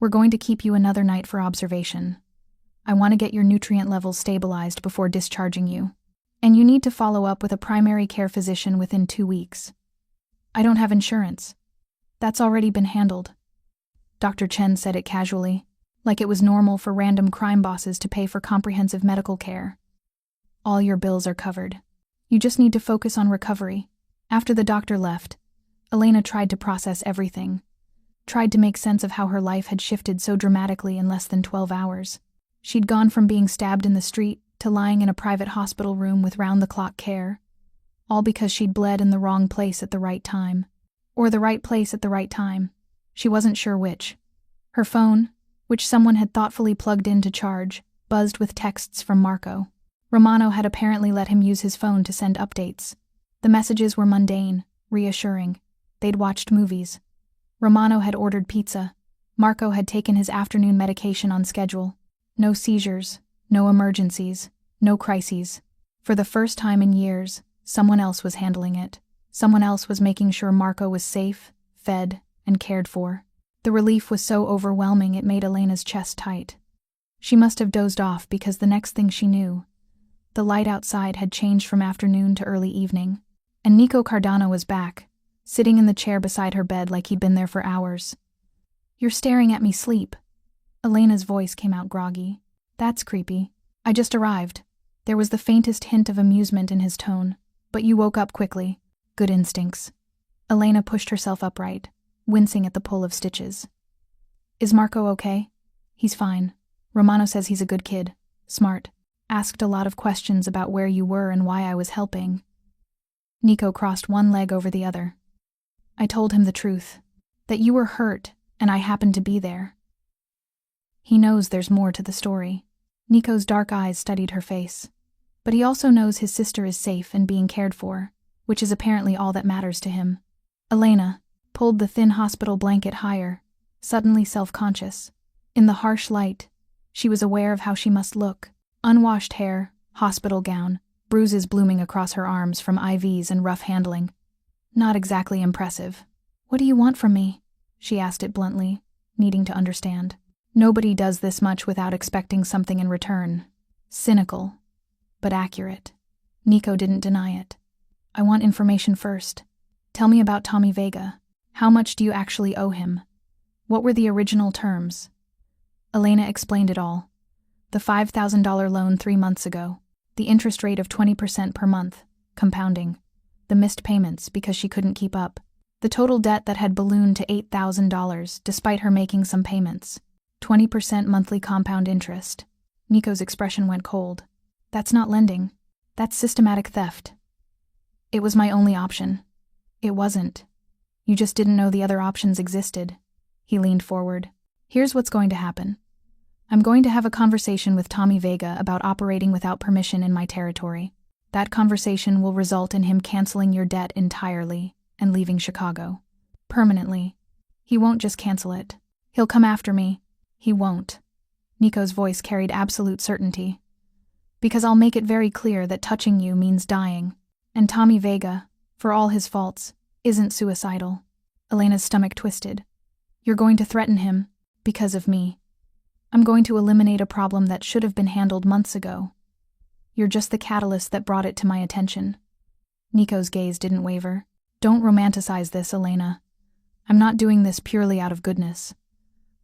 "We're going to keep you another night for observation. I want to get your nutrient levels stabilized before discharging you. And you need to follow up with a primary care physician within 2 weeks. I don't have insurance. That's already been handled." Dr. Chen said it casually, like it was normal for random crime bosses to pay for comprehensive medical care. "All your bills are covered. You just need to focus on recovery." After the doctor left, Elena tried to process everything, tried to make sense of how her life had shifted so dramatically in less than 12 hours. She'd gone from being stabbed in the street to lying in a private hospital room with round-the-clock care, all because she'd bled in the wrong place at the right time. Or the right place at the right time. She wasn't sure which. Her phone, which someone had thoughtfully plugged in to charge, buzzed with texts from Marco. Romano had apparently let him use his phone to send updates. The messages were mundane, reassuring. They'd watched movies. Romano had ordered pizza. Marco had taken his afternoon medication on schedule. No seizures, no emergencies, no crises. For the first time in years, someone else was handling it. Someone else was making sure Marco was safe, fed, and cared for. The relief was so overwhelming it made Elena's chest tight. She must have dozed off because the next thing she knew, the light outside had changed from afternoon to early evening, and Nico Cardano was back, sitting in the chair beside her bed like he'd been there for hours. "You're staring at me sleep." Elena's voice came out groggy. "That's creepy. I just arrived." There was the faintest hint of amusement in his tone. "But you woke up quickly. Good instincts." Elena pushed herself upright, wincing at the pull of stitches. "Is Marco okay?" "He's fine. Romano says he's a good kid. Smart. Asked a lot of questions about where you were and why I was helping." Nico crossed one leg over the other. "I told him the truth. That you were hurt, and I happened to be there." He knows there's more to the story. Nico's dark eyes studied her face. But he also knows his sister is safe and being cared for, which is apparently all that matters to him. Elena pulled the thin hospital blanket higher, suddenly self-conscious. In the harsh light, she was aware of how she must look. Unwashed hair, hospital gown, bruises blooming across her arms from IVs and rough handling. Not exactly impressive. "What do you want from me?" she asked it bluntly, needing to understand. Nobody does this much without expecting something in return. Cynical, but accurate. Nico didn't deny it. "I want information first. Tell me about Tommy Vega. How much do you actually owe him? What were the original terms?" Elena explained it all. The $5,000 loan 3 months ago. The interest rate of 20% per month, compounding. The missed payments because she couldn't keep up. The total debt that had ballooned to $8,000 despite her making some payments. 20% monthly compound interest. Nico's expression went cold. "That's not lending. That's systematic theft." "It was my only option." "It wasn't. You just didn't know the other options existed." He leaned forward. "Here's what's going to happen. I'm going to have a conversation with Tommy Vega about operating without permission in my territory. That conversation will result in him canceling your debt entirely and leaving Chicago. Permanently. He won't just cancel it. He'll come after me. He won't." Nico's voice carried absolute certainty. "Because I'll make it very clear that touching you means dying. And Tommy Vega, for all his faults, isn't suicidal." Elena's stomach twisted. "You're going to threaten him, because of me. I'm going to eliminate a problem that should have been handled months ago. You're just the catalyst that brought it to my attention." Nico's gaze didn't waver. "Don't romanticize this, Elena. I'm not doing this purely out of goodness.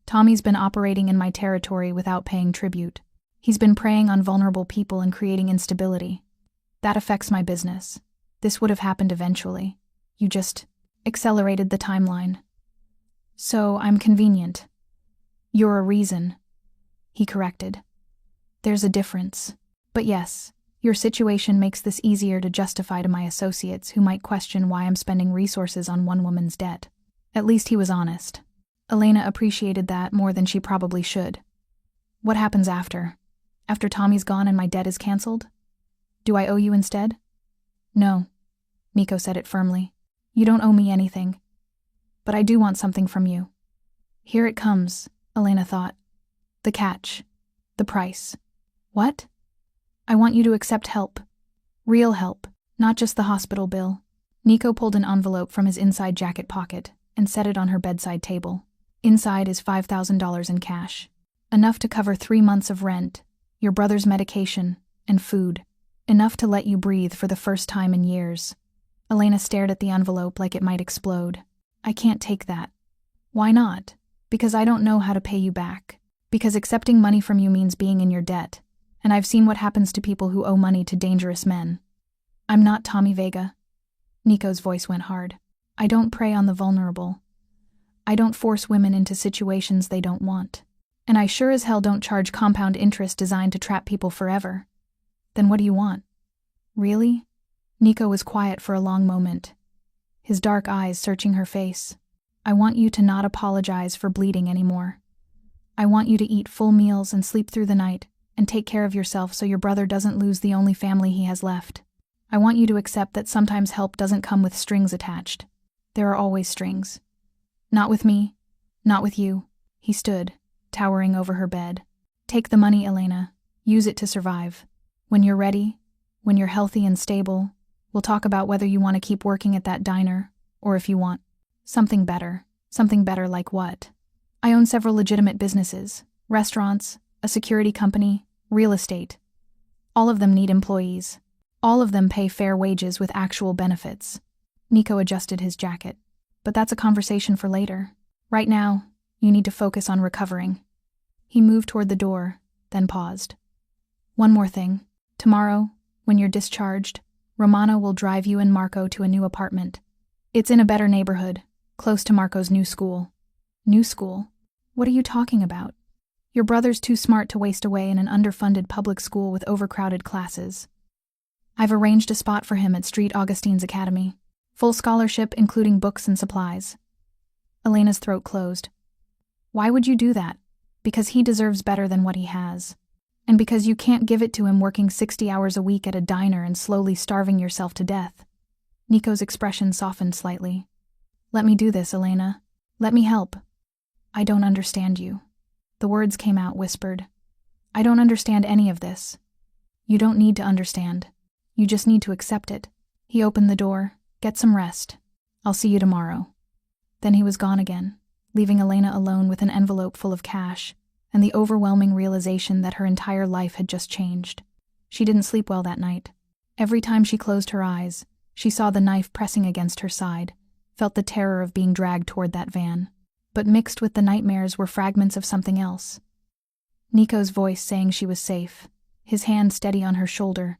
Tommy's been operating in my territory without paying tribute. He's been preying on vulnerable people and creating instability. That affects my business. This would have happened eventually. You just accelerated the timeline. So I'm convenient. You're a reason." He corrected. "There's a difference. But yes, your situation makes this easier to justify to my associates who might question why I'm spending resources on one woman's debt." At least he was honest. Elena appreciated that more than she probably should. What happens after? After Tommy's gone and my debt is canceled? Do I owe you instead? No. Nico said it firmly. You don't owe me anything. But I do want something from you. Here it comes, Elena thought. The catch. The price. What? I want you to accept help. Real help, not just the hospital bill. Nico pulled an envelope from his inside jacket pocket and set it on her bedside table. Inside is $5,000 in cash. Enough to cover 3 months of rent, your brother's medication, and food. Enough to let you breathe for the first time in years. Elena stared at the envelope like it might explode. I can't take that. Why not? Because I don't know how to pay you back. Because accepting money from you means being in your debt. And I've seen what happens to people who owe money to dangerous men. I'm not Tommy Vega. Nico's voice went hard. I don't prey on the vulnerable. I don't force women into situations they don't want. And I sure as hell don't charge compound interest designed to trap people forever. Then what do you want? Really? Nico was quiet for a long moment, his dark eyes searching her face. I want you to not apologize for bleeding anymore. I want you to eat full meals and sleep through the night and take care of yourself so your brother doesn't lose the only family he has left. I want you to accept that sometimes help doesn't come with strings attached. There are always strings. Not with me. Not with you. He stood, towering over her bed. Take the money, Elena. Use it to survive. When you're ready, when you're healthy and stable, we'll talk about whether you want to keep working at that diner, or if you want something better. Something better like what? I own several legitimate businesses, restaurants, a security company, real estate. All of them need employees. All of them pay fair wages with actual benefits. Nico adjusted his jacket. But that's a conversation for later. Right now, you need to focus on recovering. He moved toward the door, then paused. One more thing. Tomorrow, when you're discharged, Romano will drive you and Marco to a new apartment. It's in a better neighborhood, close to Marco's new school. New school? What are you talking about? Your brother's too smart to waste away in an underfunded public school with overcrowded classes. I've arranged a spot for him at St. Augustine's Academy. Full scholarship, including books and supplies. Elena's throat closed. Why would you do that? Because he deserves better than what he has. And because you can't give it to him working 60 hours a week at a diner and slowly starving yourself to death. Nico's expression softened slightly. Let me do this, Elena. Let me help. I don't understand you. The words came out whispered. I don't understand any of this. You don't need to understand. You just need to accept it. He opened the door. Get some rest. I'll see you tomorrow. Then he was gone again, leaving Elena alone with an envelope full of cash and the overwhelming realization that her entire life had just changed. She didn't sleep well that night. Every time she closed her eyes, she saw the knife pressing against her side, felt the terror of being dragged toward that van. But mixed with the nightmares were fragments of something else. Nico's voice saying she was safe, his hand steady on her shoulder,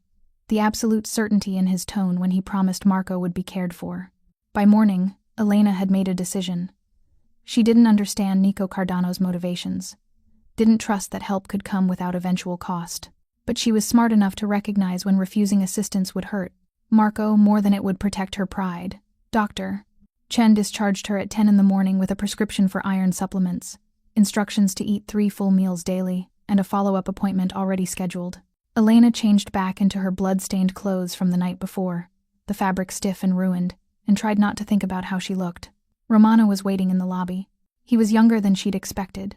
the absolute certainty in his tone when he promised Marco would be cared for. By morning, Elena had made a decision. She didn't understand Nico Cardano's motivations, didn't trust that help could come without eventual cost, but she was smart enough to recognize when refusing assistance would hurt Marco more than it would protect her pride. Doctor Chen discharged her at 10 in the morning with a prescription for iron supplements, instructions to eat 3 full meals daily, and a follow-up appointment already scheduled. Elena changed back into her blood-stained clothes from the night before, the fabric stiff and ruined, and tried not to think about how she looked. Romano was waiting in the lobby. He was younger than she'd expected,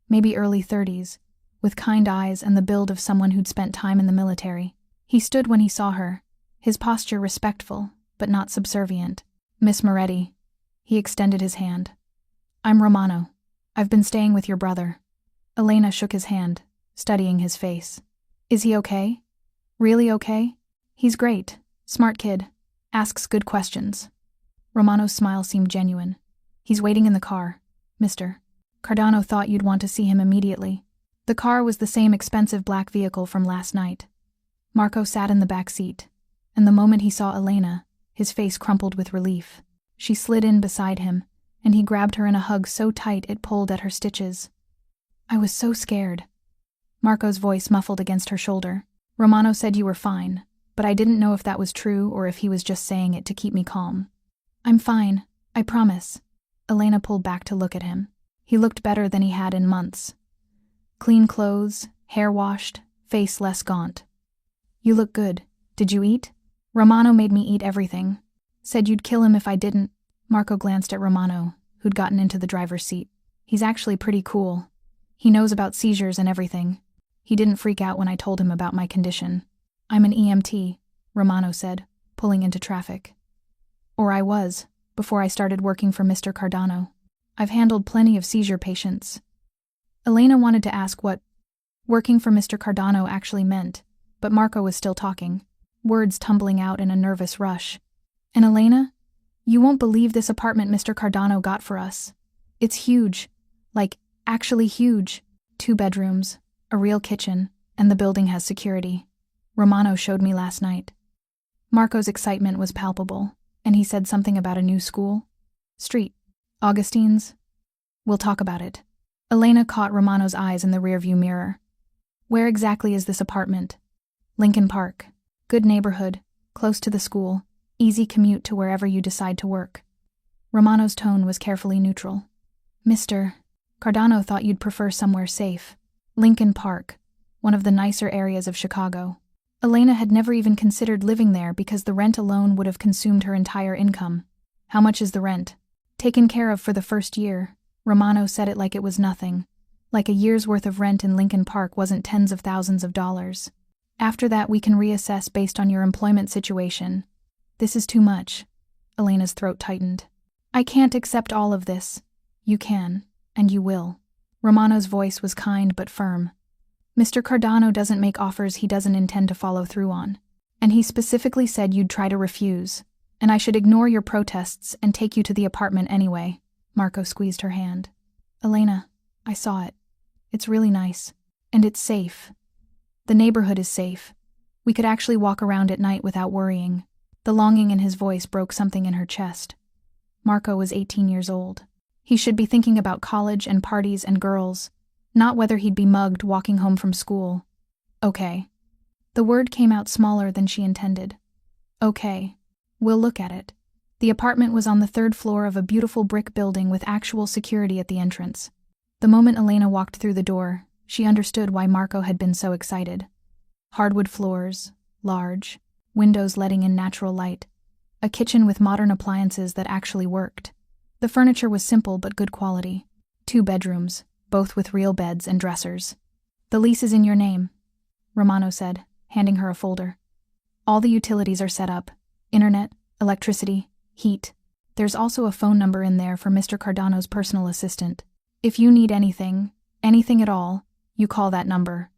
maybe early 30s, with kind eyes and the build of someone who'd spent time in the military. He stood when he saw her, his posture respectful, but not subservient. Miss Moretti. He extended his hand. I'm Romano. I've been staying with your brother. Elena shook his hand, studying his face. Is he okay? Really okay? He's great. Smart kid. Asks good questions. Romano's smile seemed genuine. He's waiting in the car, mister. Cardano thought you'd want to see him immediately. The car was the same expensive black vehicle from last night. Marco sat in the back seat, and the moment he saw Elena, his face crumpled with relief. She slid in beside him, and he grabbed her in a hug so tight it pulled at her stitches. I was so scared. Marco's voice muffled against her shoulder. Romano said you were fine, but I didn't know if that was true or if he was just saying it to keep me calm. I'm fine, I promise. Elena pulled back to look at him. He looked better than he had in months. Clean clothes, hair washed, face less gaunt. You look good. Did you eat? Romano made me eat everything. Said you'd kill him if I didn't. Marco glanced at Romano, who'd gotten into the driver's seat. He's actually pretty cool. He knows about seizures and everything. He didn't freak out when I told him about my condition. I'm an EMT, Romano said, pulling into traffic. Or I was, before I started working for Mr. Cardano. I've handled plenty of seizure patients. Elena wanted to ask what working for Mr. Cardano actually meant, but Marco was still talking, words tumbling out in a nervous rush. And Elena, you won't believe this apartment Mr. Cardano got for us. It's huge. Like, actually huge. 2 bedrooms, a real kitchen, and the building has security. Romano showed me last night. Marco's excitement was palpable, and he said something about a new school. Street. Augustine's. We'll talk about it. Elena caught Romano's eyes in the rearview mirror. Where exactly is this apartment? Lincoln Park. Good neighborhood, close to the school, easy commute to wherever you decide to work. Romano's tone was carefully neutral. Mr. Cardano thought you'd prefer somewhere safe. Lincoln Park, one of the nicer areas of Chicago. Elena had never even considered living there because the rent alone would have consumed her entire income. How much is the rent? Taken care of for the first year. Romano said it like it was nothing. Like a year's worth of rent in Lincoln Park wasn't tens of thousands of dollars. After that, we can reassess based on your employment situation. This is too much. Elena's throat tightened. I can't accept all of this. You can, and you will. Romano's voice was kind but firm. Mr. Cardano doesn't make offers he doesn't intend to follow through on. And he specifically said you'd try to refuse, and I should ignore your protests and take you to the apartment anyway. Marco squeezed her hand. Elena, I saw it. It's really nice. And it's safe. The neighborhood is safe. We could actually walk around at night without worrying. The longing in his voice broke something in her chest. Marco was 18 years old. He should be thinking about college and parties and girls, not whether he'd be mugged walking home from school. Okay. The word came out smaller than she intended. Okay. We'll look at it. The apartment was on the 3rd floor of a beautiful brick building with actual security at the entrance. The moment Elena walked through the door, she understood why Marco had been so excited. Hardwood floors, large, windows letting in natural light, a kitchen with modern appliances that actually worked. The furniture was simple but good quality. 2 bedrooms, both with real beds and dressers. The lease is in your name, Romano said, handing her a folder. All the utilities are set up. Internet, electricity, heat. There's also a phone number in there for Mr. Cardano's personal assistant. If you need anything at all, you call that number.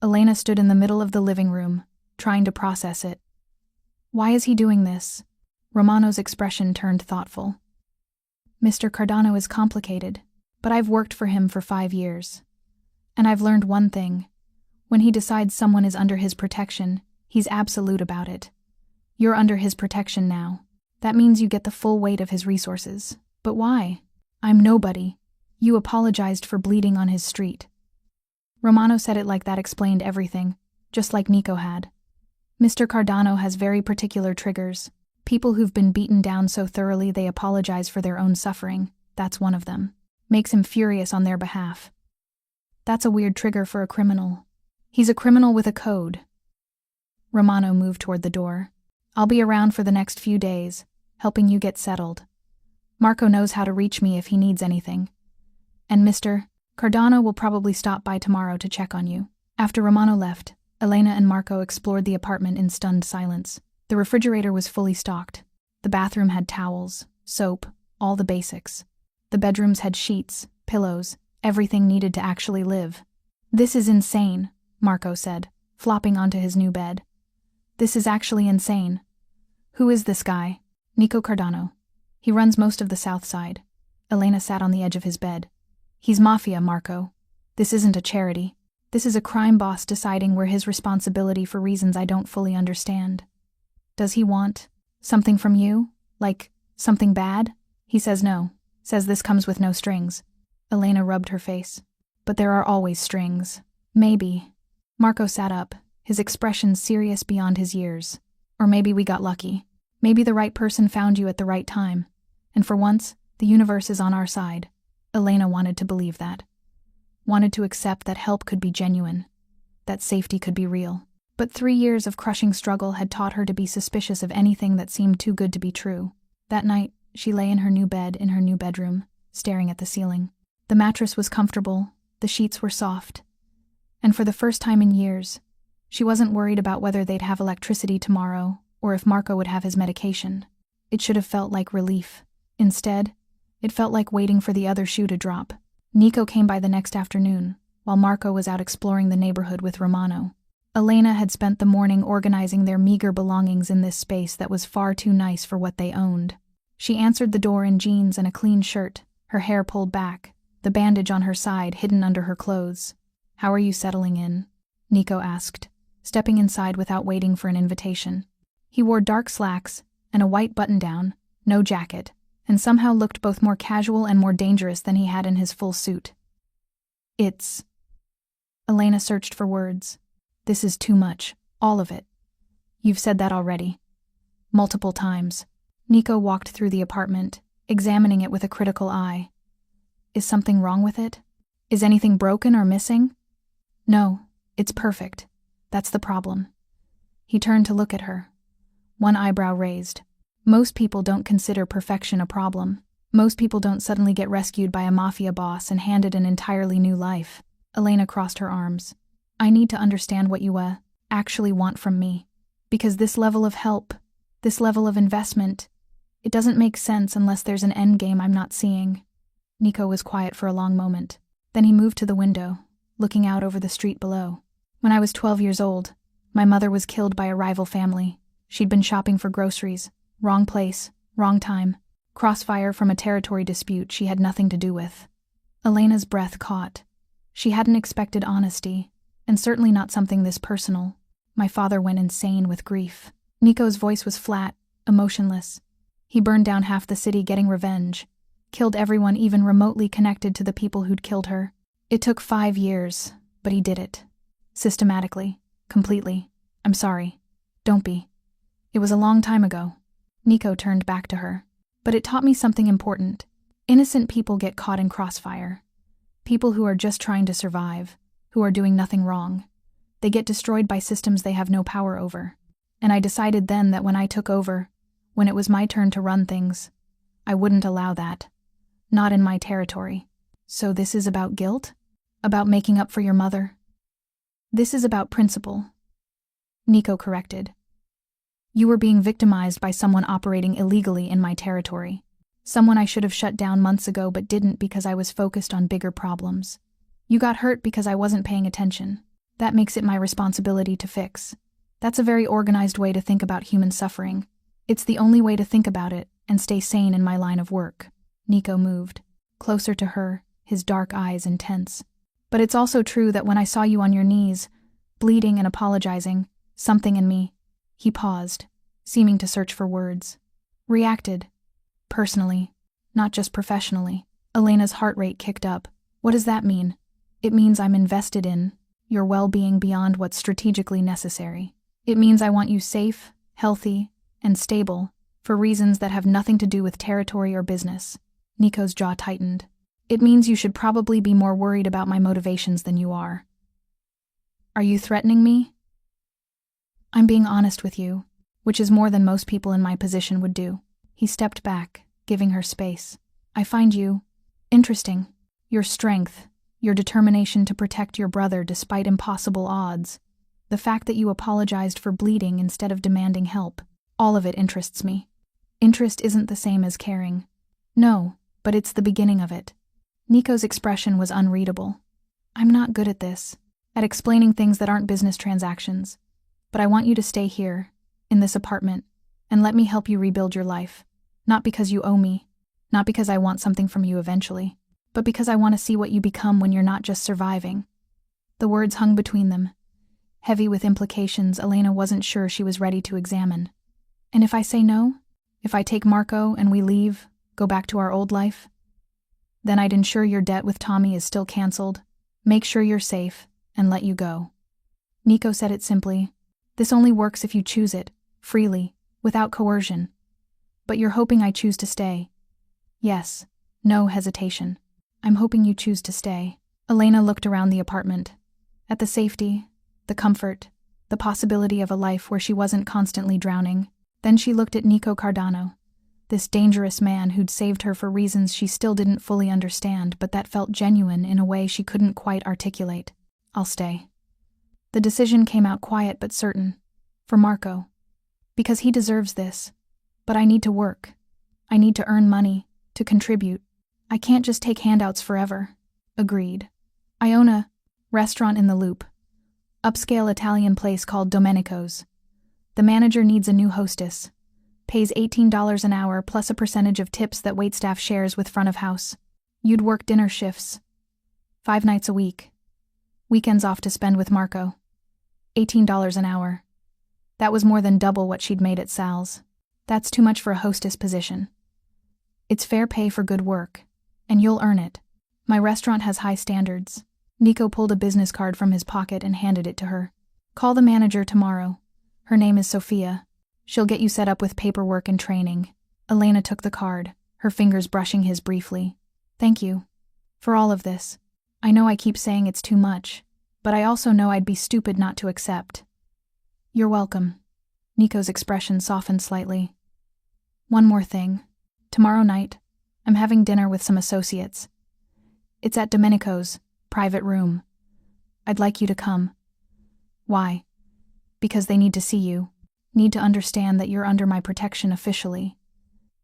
Elena stood in the middle of the living room, trying to process it. Why is he doing this? Romano's expression turned thoughtful. Mr. Cardano is complicated, but I've worked for him for 5 years. And I've learned one thing. When he decides someone is under his protection, he's absolute about it. You're under his protection now. That means you get the full weight of his resources. But why? I'm nobody. You apologized for bleeding on his street. Romano said it like that explained everything, just like Nico had. Mr. Cardano has very particular triggers. People who've been beaten down so thoroughly they apologize for their own suffering. That's one of them. Makes him furious on their behalf. That's a weird trigger for a criminal. He's a criminal with a code. Romano moved toward the door. I'll be around for the next few days, helping you get settled. Marco knows how to reach me if he needs anything. And Mr. Cardano will probably stop by tomorrow to check on you. After Romano left, Elena and Marco explored the apartment in stunned silence. The refrigerator was fully stocked. The bathroom had towels, soap, all the basics. The bedrooms had sheets, pillows, everything needed to actually live. This is insane, Marco said, flopping onto his new bed. This is actually insane. Who is this guy? Nico Cardano. He runs most of the South Side. Elena sat on the edge of his bed. He's Mafia, Marco. This isn't a charity. This is a crime boss deciding we're his responsibility for reasons I don't fully understand. Does he want something from you? Like, something bad? He says no. Says this comes with no strings. Elena rubbed her face. But there are always strings. Maybe. Marco sat up, his expression serious beyond his years. Or maybe we got lucky. Maybe the right person found you at the right time. And for once, the universe is on our side. Elena wanted to believe that. Wanted to accept that help could be genuine, that safety could be real. But 3 years of crushing struggle had taught her to be suspicious of anything that seemed too good to be true. That night, she lay in her new bed in her new bedroom, staring at the ceiling. The mattress was comfortable, the sheets were soft. And for the first time in years, she wasn't worried about whether they'd have electricity tomorrow or if Marco would have his medication. It should have felt like relief. Instead, it felt like waiting for the other shoe to drop. Nico came by the next afternoon, while Marco was out exploring the neighborhood with Romano. Elena had spent the morning organizing their meager belongings in this space that was far too nice for what they owned. She answered the door in jeans and a clean shirt, her hair pulled back, the bandage on her side hidden under her clothes. "How are you settling in?" Nico asked, stepping inside without waiting for an invitation. He wore dark slacks and a white button-down, no jacket, and somehow looked both more casual and more dangerous than he had in his full suit. "It's..." Elena searched for words. "This is too much, all of it. You've said that already. Multiple times." Nico walked through the apartment, examining it with a critical eye. "Is something wrong with it? Is anything broken or missing?" "No, it's perfect. That's the problem." He turned to look at her, one eyebrow raised. Most people don't consider perfection a problem. Most people don't suddenly get rescued by a mafia boss and handed an entirely new life. Elena crossed her arms. "I need to understand what you actually want from me. Because this level of help, this level of investment, it doesn't make sense unless there's an end game I'm not seeing." Nico was quiet for a long moment. Then he moved to the window, looking out over the street below. "When I was 12 years old, my mother was killed by a rival family. She'd been shopping for groceries. Wrong place, wrong time. Crossfire from a territory dispute she had nothing to do with." Elena's breath caught. She hadn't expected honesty, and certainly not something this personal. "My father went insane with grief." Nico's voice was flat, emotionless. "He burned down half the city getting revenge. Killed everyone even remotely connected to the people who'd killed her. It took 5 years, but he did it. Systematically, completely. I'm sorry. Don't be. It was a long time ago." Nico turned back to her. "But it taught me something important. Innocent people get caught in crossfire. People who are just trying to survive, who are doing nothing wrong. They get destroyed by systems they have no power over. And I decided then that when I took over, when it was my turn to run things, I wouldn't allow that. Not in my territory. So this is about guilt? About making up for your mother?" "This is about principle," Nico corrected. "You were being victimized by someone operating illegally in my territory. Someone I should have shut down months ago but didn't because I was focused on bigger problems. You got hurt because I wasn't paying attention. That makes it my responsibility to fix. That's a very organized way to think about human suffering. It's the only way to think about it and stay sane in my line of work." Nico moved, closer to her, his dark eyes intense. "But it's also true that when I saw you on your knees, bleeding and apologizing, something in me..." He paused, seeming to search for words. "Reacted. Personally, not just professionally." Elena's heart rate kicked up. "What does that mean?" "It means I'm invested in your well-being beyond what's strategically necessary. It means I want you safe, healthy, and stable, for reasons that have nothing to do with territory or business." Nico's jaw tightened. "It means you should probably be more worried about my motivations than you are." "Are you threatening me?" "I'm being honest with you, which is more than most people in my position would do." He stepped back, giving her space. "I find you interesting. Your strength, your determination to protect your brother despite impossible odds. The fact that you apologized for bleeding instead of demanding help. All of it interests me. Interest isn't the same as caring. No, but it's the beginning of it." Nico's expression was unreadable. "I'm not good at this, at explaining things that aren't business transactions. But I want you to stay here, in this apartment, and let me help you rebuild your life. Not because you owe me, not because I want something from you eventually, but because I want to see what you become when you're not just surviving." The words hung between them, heavy with implications Elena wasn't sure she was ready to examine. "And if I say no? If I take Marco and we leave, go back to our old life? Then I'd ensure your debt with Tommy is still canceled, make sure you're safe, and let you go." Nico said it simply. "This only works if you choose it, freely, without coercion. But you're hoping I choose to stay." "Yes, no hesitation. I'm hoping you choose to stay. Elena looked around the apartment. At the safety, the comfort, the possibility of a life where she wasn't constantly drowning. Then she looked at Nico Cardano, this dangerous man who'd saved her for reasons she still didn't fully understand, but that felt genuine in a way she couldn't quite articulate. I'll stay. The decision came out quiet but certain. For Marco. Because he deserves this. But I need to work. I need to earn money, to contribute. I can't just take handouts forever. Agreed. I own a restaurant in the Loop. Upscale Italian place called Domenico's. The manager needs a new hostess. Pays $18 an hour plus a percentage of tips that waitstaff shares with front of house. You'd work dinner shifts. 5 nights a week. Weekends off to spend with Marco. $18 an hour. That was more than double what she'd made at Sal's. That's too much for a hostess position. It's fair pay for good work. And you'll earn it. My restaurant has high standards. Nico pulled a business card from his pocket and handed it to her. Call the manager tomorrow. Her name is Sophia. She'll get you set up with paperwork and training. Elena took the card, her fingers brushing his briefly. Thank you. For all of this. I know I keep saying it's too much, but I also know I'd be stupid not to accept. You're welcome. Nico's expression softened slightly. One more thing. Tomorrow night, I'm having dinner with some associates. It's at Domenico's, private room. I'd like you to come. Why? Because they need to see you. Need to understand that you're under my protection officially.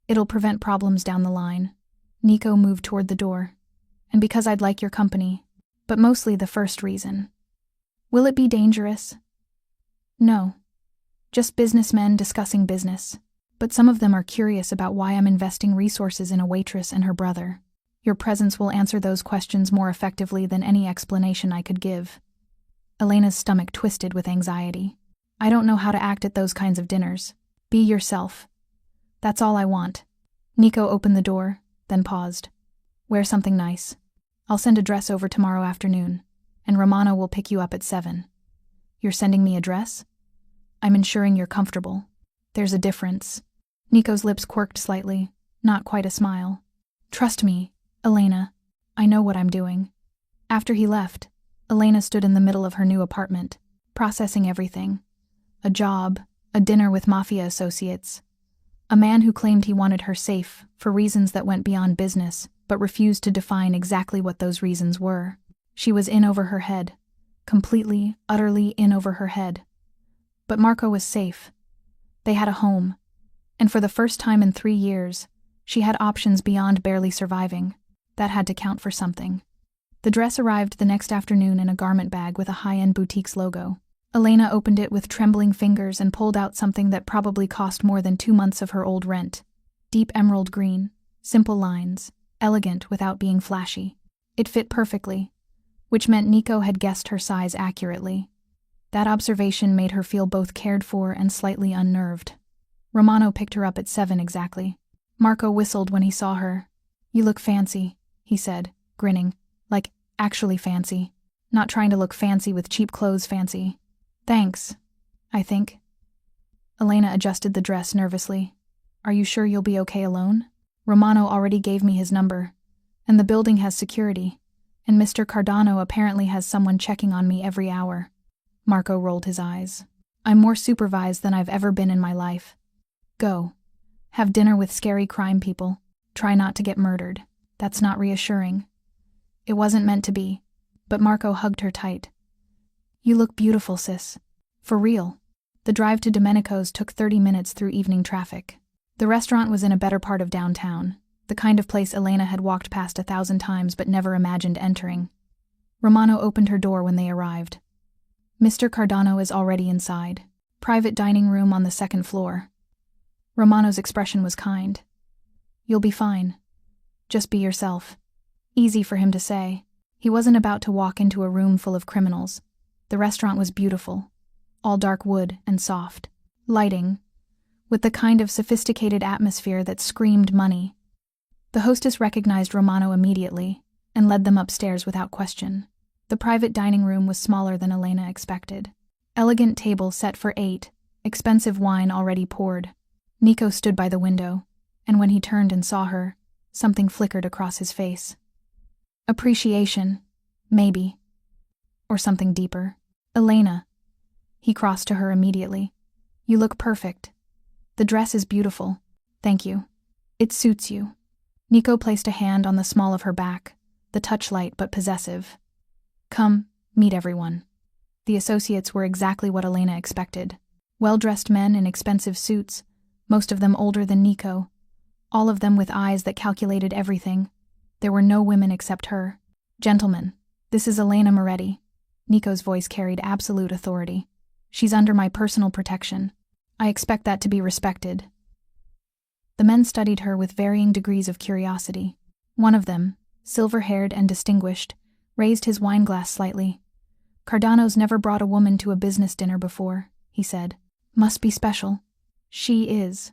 It'll prevent problems down the line. Nico moved toward the door. And because I'd like your company. But mostly the first reason. Will it be dangerous? No. Just businessmen discussing business. But some of them are curious about why I'm investing resources in a waitress and her brother. Your presence will answer those questions more effectively than any explanation I could give. Elena's stomach twisted with anxiety. I don't know how to act at those kinds of dinners. Be yourself. That's all I want. Nico opened the door, then paused. Wear something nice. I'll send a dress over tomorrow afternoon, and Romano will pick you up at 7. You're sending me a dress? I'm ensuring you're comfortable. There's a difference. Nico's lips quirked slightly, not quite a smile. Trust me, Elena. I know what I'm doing. After he left, Elena stood in the middle of her new apartment, processing everything. A job, a dinner with Mafia associates. A man who claimed he wanted her safe for reasons that went beyond business, but refused to define exactly what those reasons were. She was in over her head. Completely, utterly in over her head. But Marco was safe. They had a home. And for the first time in 3 years, she had options beyond barely surviving. That had to count for something. The dress arrived the next afternoon in a garment bag with a high-end boutique's logo. Elena opened it with trembling fingers and pulled out something that probably cost more than 2 months of her old rent. Deep emerald green, simple lines, elegant without being flashy. It fit perfectly, which meant Nico had guessed her size accurately. That observation made her feel both cared for and slightly unnerved. Romano picked her up at 7 exactly. Marco whistled when he saw her. You look fancy, he said, grinning. Like, actually fancy. Not trying to look fancy with cheap clothes fancy. Thanks, I think. Elena adjusted the dress nervously. Are you sure you'll be okay alone? Romano already gave me his number. And the building has security. And Mr. Cardano apparently has someone checking on me every hour. Marco rolled his eyes. I'm more supervised than I've ever been in my life. Go. Have dinner with scary crime people. Try not to get murdered. That's not reassuring. It wasn't meant to be. But Marco hugged her tight. You look beautiful, sis. For real. The drive to Domenico's took 30 minutes through evening traffic. The restaurant was in a better part of downtown, the kind of place Elena had walked past 1,000 times but never imagined entering. Romano opened her door when they arrived. Mr. Cardano is already inside. Private dining room on the 2nd floor. Romano's expression was kind. You'll be fine. Just be yourself. Easy for him to say. He wasn't about to walk into a room full of criminals. The restaurant was beautiful. All dark wood and soft. Lighting. With the kind of sophisticated atmosphere that screamed money. The hostess recognized Romano immediately and led them upstairs without question. The private dining room was smaller than Elena expected. Elegant table set for 8, expensive wine already poured. Nico stood by the window, and when he turned and saw her, something flickered across his face. Appreciation. Maybe. Or something deeper. Elena. He crossed to her immediately. You look perfect. The dress is beautiful. Thank you. It suits you. Nico placed a hand on the small of her back, the touch light but possessive. Come, meet everyone. The associates were exactly what Elena expected. Well-dressed men in expensive suits, most of them older than Nico, all of them with eyes that calculated everything. There were no women except her. Gentlemen, this is Elena Moretti. Nico's voice carried absolute authority. She's under my personal protection. I expect that to be respected. The men studied her with varying degrees of curiosity. One of them, silver-haired and distinguished, raised his wineglass slightly. Cardano's never brought a woman to a business dinner before, he said. Must be special. She is.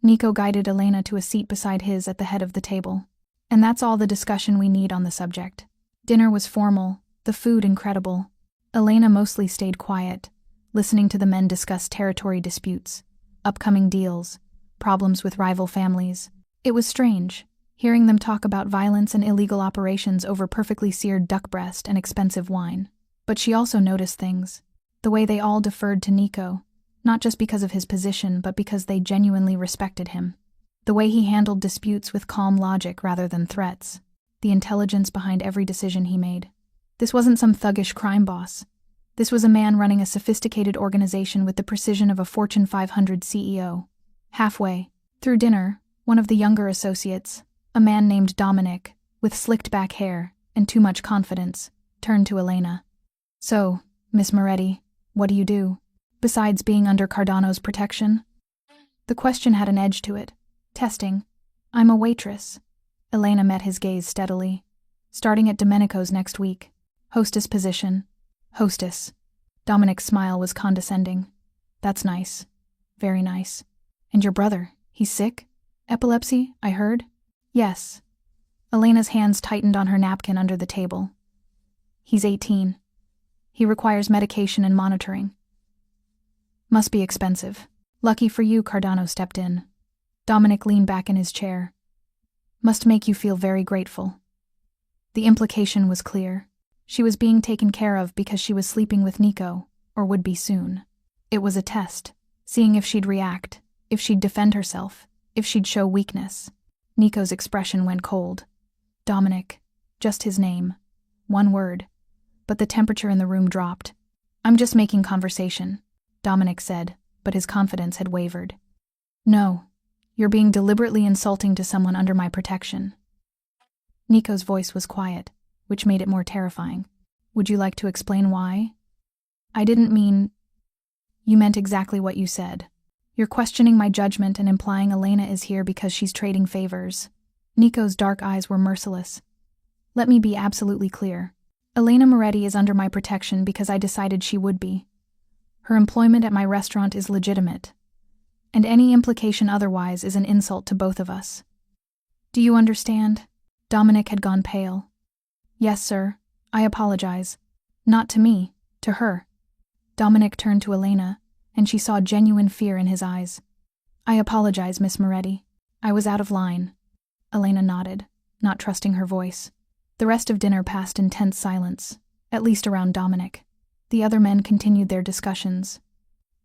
Nico guided Elena to a seat beside his at the head of the table. And that's all the discussion we need on the subject. Dinner was formal, the food incredible. Elena mostly stayed quiet, listening to the men discuss territory disputes, upcoming deals, problems with rival families. It was strange, hearing them talk about violence and illegal operations over perfectly seared duck breast and expensive wine. But she also noticed things. The way they all deferred to Nico, not just because of his position, but because they genuinely respected him. The way he handled disputes with calm logic rather than threats. The intelligence behind every decision he made. This wasn't some thuggish crime boss. This was a man running a sophisticated organization with the precision of a Fortune 500 CEO. Halfway through dinner, one of the younger associates, a man named Dominic, with slicked back hair and too much confidence, turned to Elena. So, Miss Moretti, what do you do, besides being under Cardano's protection? The question had an edge to it. Testing. I'm a waitress. Elena met his gaze steadily. Starting at Domenico's next week. Hostess position. Hostess. Dominic's smile was condescending. That's nice. Very nice. And your brother, he's sick? Epilepsy, I heard? Yes. Elena's hands tightened on her napkin under the table. He's 18. He requires medication and monitoring. Must be expensive. Lucky for you, Cardano stepped in. Dominic leaned back in his chair. Must make you feel very grateful. The implication was clear. She was being taken care of because she was sleeping with Nico, or would be soon. It was a test, seeing if she'd react, if she'd defend herself, if she'd show weakness. Nico's expression went cold. Dominic. Just his name. One word. But the temperature in the room dropped. I'm just making conversation, Dominic said, but his confidence had wavered. No, you're being deliberately insulting to someone under my protection. Nico's voice was quiet, which made it more terrifying. Would you like to explain why? I didn't mean... You meant exactly what you said. You're questioning my judgment and implying Elena is here because she's trading favors. Nico's dark eyes were merciless. Let me be absolutely clear. Elena Moretti is under my protection because I decided she would be. Her employment at my restaurant is legitimate, and any implication otherwise is an insult to both of us. Do you understand? Dominic had gone pale. Yes, sir. I apologize. Not to me, to her. Dominic turned to Elena, and she saw genuine fear in his eyes. I apologize, Miss Moretti. I was out of line. Elena nodded, not trusting her voice. The rest of dinner passed in tense silence, at least around Dominic. The other men continued their discussions.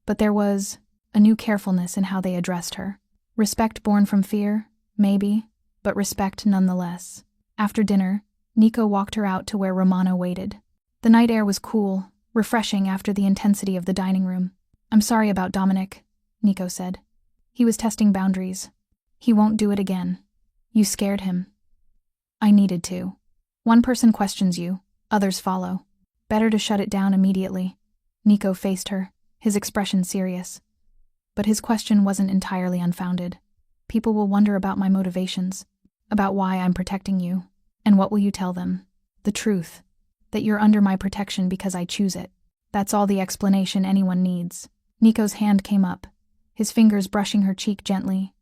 But there was a new carefulness in how they addressed her. Respect born from fear, maybe, but respect nonetheless. After dinner, Nico walked her out to where Romano waited. The night air was cool, refreshing after the intensity of the dining room. I'm sorry about Dominic, Nico said. He was testing boundaries. He won't do it again. You scared him. I needed to. One person questions you, others follow. Better to shut it down immediately. Nico faced her, his expression serious. But his question wasn't entirely unfounded. People will wonder about my motivations, about why I'm protecting you. And what will you tell them? The truth. That you're under my protection because I choose it. That's all the explanation anyone needs. Nico's hand came up, his fingers brushing her cheek gently.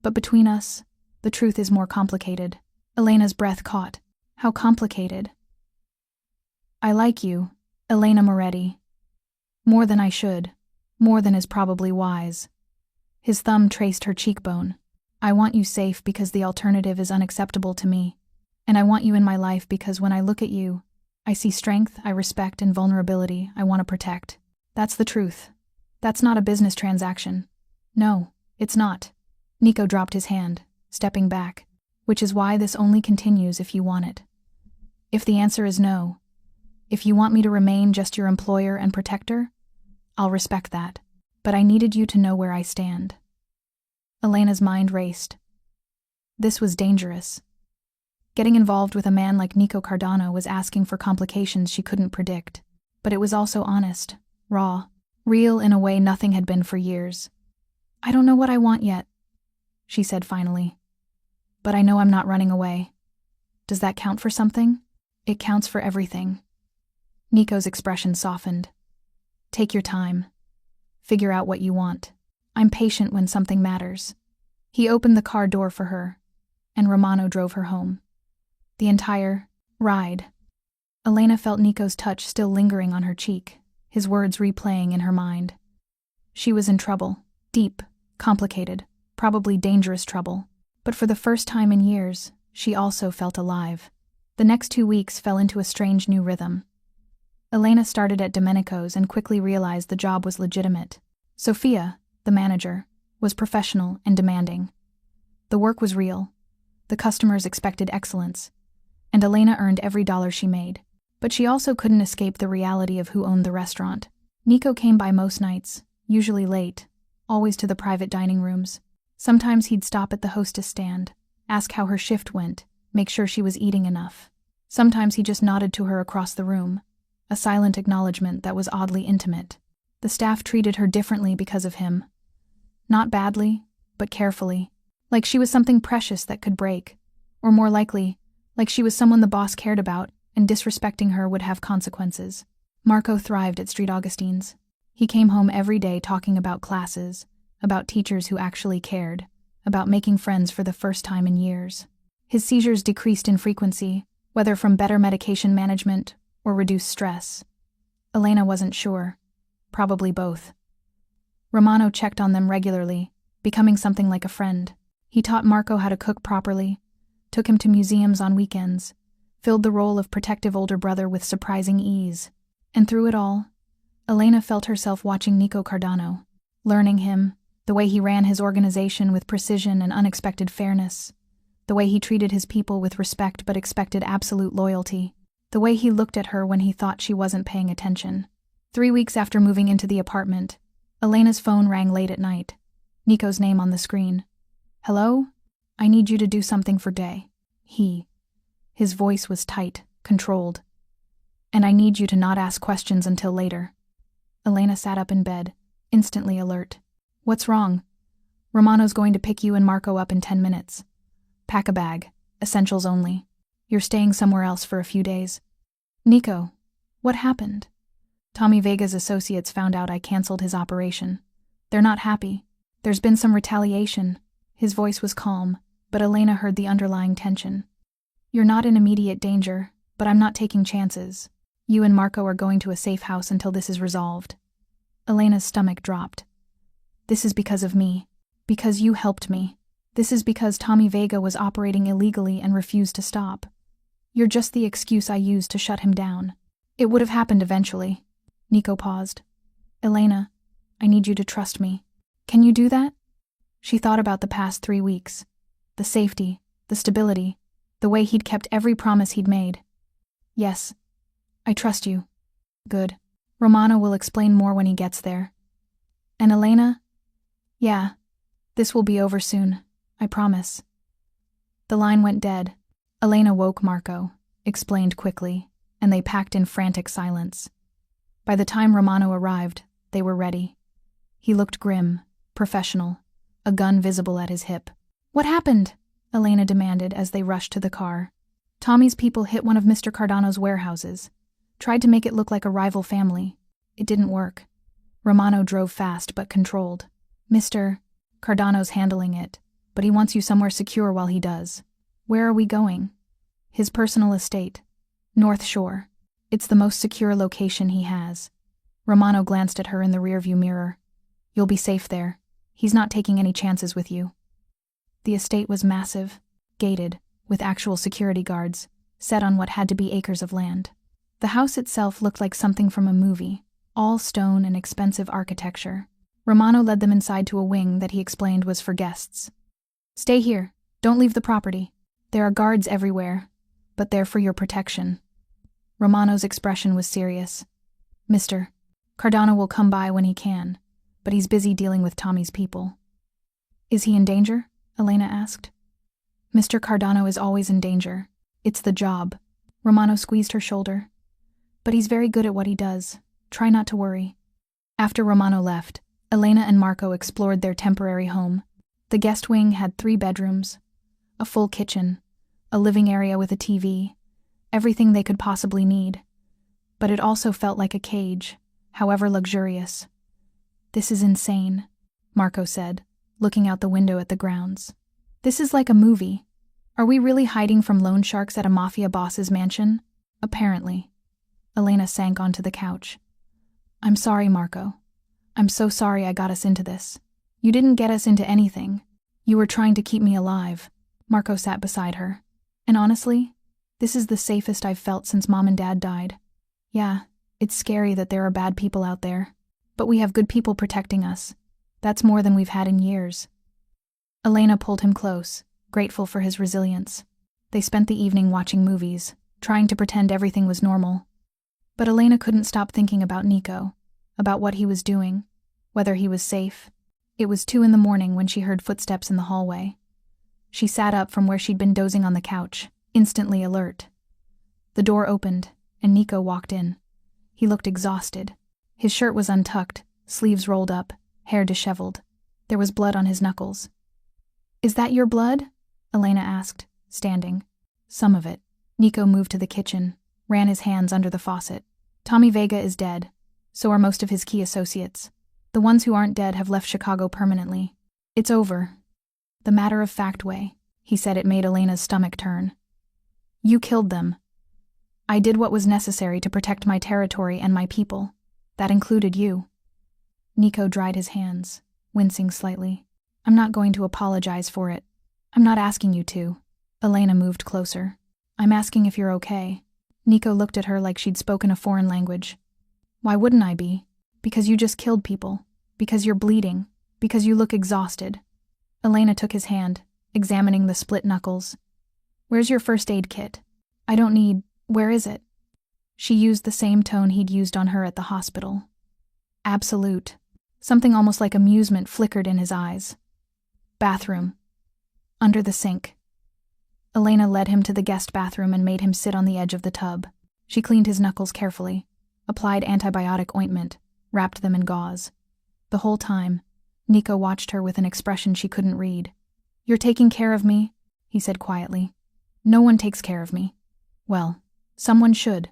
But between us, the truth is more complicated. Elena's breath caught. How complicated? I like you, Elena Moretti. More than I should. More than is probably wise. His thumb traced her cheekbone. I want you safe because the alternative is unacceptable to me. And I want you in my life because when I look at you, I see strength, I respect, and vulnerability I want to protect. That's the truth. That's not a business transaction. No, it's not. Nico dropped his hand, stepping back, which is why this only continues if you want it. If the answer is no, if you want me to remain just your employer and protector, I'll respect that. But I needed you to know where I stand. Elena's mind raced. This was dangerous. Getting involved with a man like Nico Cardano was asking for complications she couldn't predict. But it was also honest, raw, real in a way nothing had been for years. I don't know what I want yet, she said finally. But I know I'm not running away. Does that count for something? It counts for everything. Nico's expression softened. Take your time. Figure out what you want. I'm patient when something matters. He opened the car door for her, and Romano drove her home. The entire ride. Elena felt Nico's touch still lingering on her cheek, his words replaying in her mind. She was in trouble. Deep, complicated, probably dangerous trouble. But for the first time in years, she also felt alive. The next 2 weeks fell into a strange new rhythm. Elena started at Domenico's and quickly realized the job was legitimate. Sophia, the manager, was professional and demanding. The work was real. The customers expected excellence. And Elena earned every dollar she made. But she also couldn't escape the reality of who owned the restaurant. Nico came by most nights, usually late, always to the private dining rooms. Sometimes he'd stop at the hostess stand, ask how her shift went, make sure she was eating enough. Sometimes he just nodded to her across the room, a silent acknowledgement that was oddly intimate. The staff treated her differently because of him. Not badly, but carefully, like she was something precious that could break, or more likely, like she was someone the boss cared about, and disrespecting her would have consequences. Marco thrived at Street Augustine's. He came home every day talking about classes, about teachers who actually cared, about making friends for the first time in years. His seizures decreased in frequency, whether from better medication management or reduced stress. Elena wasn't sure. Probably both. Romano checked on them regularly, becoming something like a friend. He taught Marco how to cook properly, took him to museums on weekends, filled the role of protective older brother with surprising ease. And through it all, Elena felt herself watching Nico Cardano, learning him, the way he ran his organization with precision and unexpected fairness, the way he treated his people with respect but expected absolute loyalty, the way he looked at her when he thought she wasn't paying attention. 3 weeks after moving into the apartment, Elena's phone rang late at night. Nico's name on the screen. Hello? I need you to do something for Day. His voice was tight, controlled. And I need you to not ask questions until later. Elena sat up in bed, instantly alert. What's wrong? Romano's going to pick you and Marco up in 10 minutes. Pack a bag, essentials only. You're staying somewhere else for a few days. Nico, what happened? Tommy Vega's associates found out I canceled his operation. They're not happy. There's been some retaliation. His voice was calm, but Elena heard the underlying tension. You're not in immediate danger, but I'm not taking chances. You and Marco are going to a safe house until this is resolved. Elena's stomach dropped. This is because of me. Because you helped me. This is because Tommy Vega was operating illegally and refused to stop. You're just the excuse I used to shut him down. It would have happened eventually. Nico paused. Elena, I need you to trust me. Can you do that? She thought about the past 3 weeks. The safety, the stability, the way he'd kept every promise he'd made. Yes, I trust you. Good. Romano will explain more when he gets there. And Elena? Yeah, this will be over soon, I promise. The line went dead. Elena woke Marco, explained quickly, and they packed in frantic silence. By the time Romano arrived, they were ready. He looked grim, professional, a gun visible at his hip. What happened? Elena demanded as they rushed to the car. Tommy's people hit one of Mr. Cardano's warehouses. Tried to make it look like a rival family. It didn't work. Romano drove fast but controlled. Mr. Cardano's handling it, but he wants you somewhere secure while he does. Where are we going? His personal estate. North Shore. It's the most secure location he has. Romano glanced at her in the rearview mirror. You'll be safe there. He's not taking any chances with you. The estate was massive, gated, with actual security guards, set on what had to be acres of land. The house itself looked like something from a movie, all stone and expensive architecture. Romano led them inside to a wing that he explained was for guests. "Stay here. Don't leave the property. There are guards everywhere, but they're for your protection." Romano's expression was serious. "Mr. Cardano will come by when he can, but he's busy dealing with Tommy's people." "Is he in danger?" Elena asked. "Mr. Cardano is always in danger. It's the job." Romano squeezed her shoulder. "But he's very good at what he does. Try not to worry." After Romano left, Elena and Marco explored their temporary home. The guest wing had 3 bedrooms, a full kitchen, a living area with a TV, everything they could possibly need. But it also felt like a cage, however luxurious. "This is insane," Marco said, looking out the window at the grounds. "This is like a movie. Are we really hiding from loan sharks at a mafia boss's mansion?" "Apparently." Elena sank onto the couch. "I'm sorry, Marco. I'm so sorry I got us into this. You didn't get us into anything. You were trying to keep me alive." Marco sat beside her. "And honestly, this is the safest I've felt since Mom and Dad died. Yeah, it's scary that there are bad people out there, but we have good people protecting us. That's more than we've had in years." Elena pulled him close, grateful for his resilience. They spent the evening watching movies, trying to pretend everything was normal. But Elena couldn't stop thinking about Nico, about what he was doing, whether he was safe. It was 2 a.m. when she heard footsteps in the hallway. She sat up from where she'd been dozing on the couch, instantly alert. The door opened, and Nico walked in. He looked exhausted. His shirt was untucked, sleeves rolled up, hair disheveled. There was blood on his knuckles. "Is that your blood?" Elena asked, standing. "Some of it." Nico moved to the kitchen, ran his hands under the faucet. "Tommy Vega is dead. So are most of his key associates. The ones who aren't dead have left Chicago permanently. It's over. The matter-of-fact way," he said. It made Elena's stomach turn. "You killed them. I did what was necessary to protect my territory and my people. That included you." Nico dried his hands, wincing slightly. "I'm not going to apologize for it. I'm not asking you to." Elena moved closer. "I'm asking if you're okay." Nico looked at her like she'd spoken a foreign language. "Why wouldn't I be? Because you just killed people. Because you're bleeding. Because you look exhausted." Elena took his hand, examining the split knuckles. "Where's your first aid kit?" "I don't need. Where is it?" She used the same tone he'd used on her at the hospital. Absolute. Something almost like amusement flickered in his eyes. "Bathroom. Under the sink." Elena led him to the guest bathroom and made him sit on the edge of the tub. She cleaned his knuckles carefully, applied antibiotic ointment, wrapped them in gauze. The whole time, Nico watched her with an expression she couldn't read. "You're taking care of me?" he said quietly. "No one takes care of me." "Well, someone should."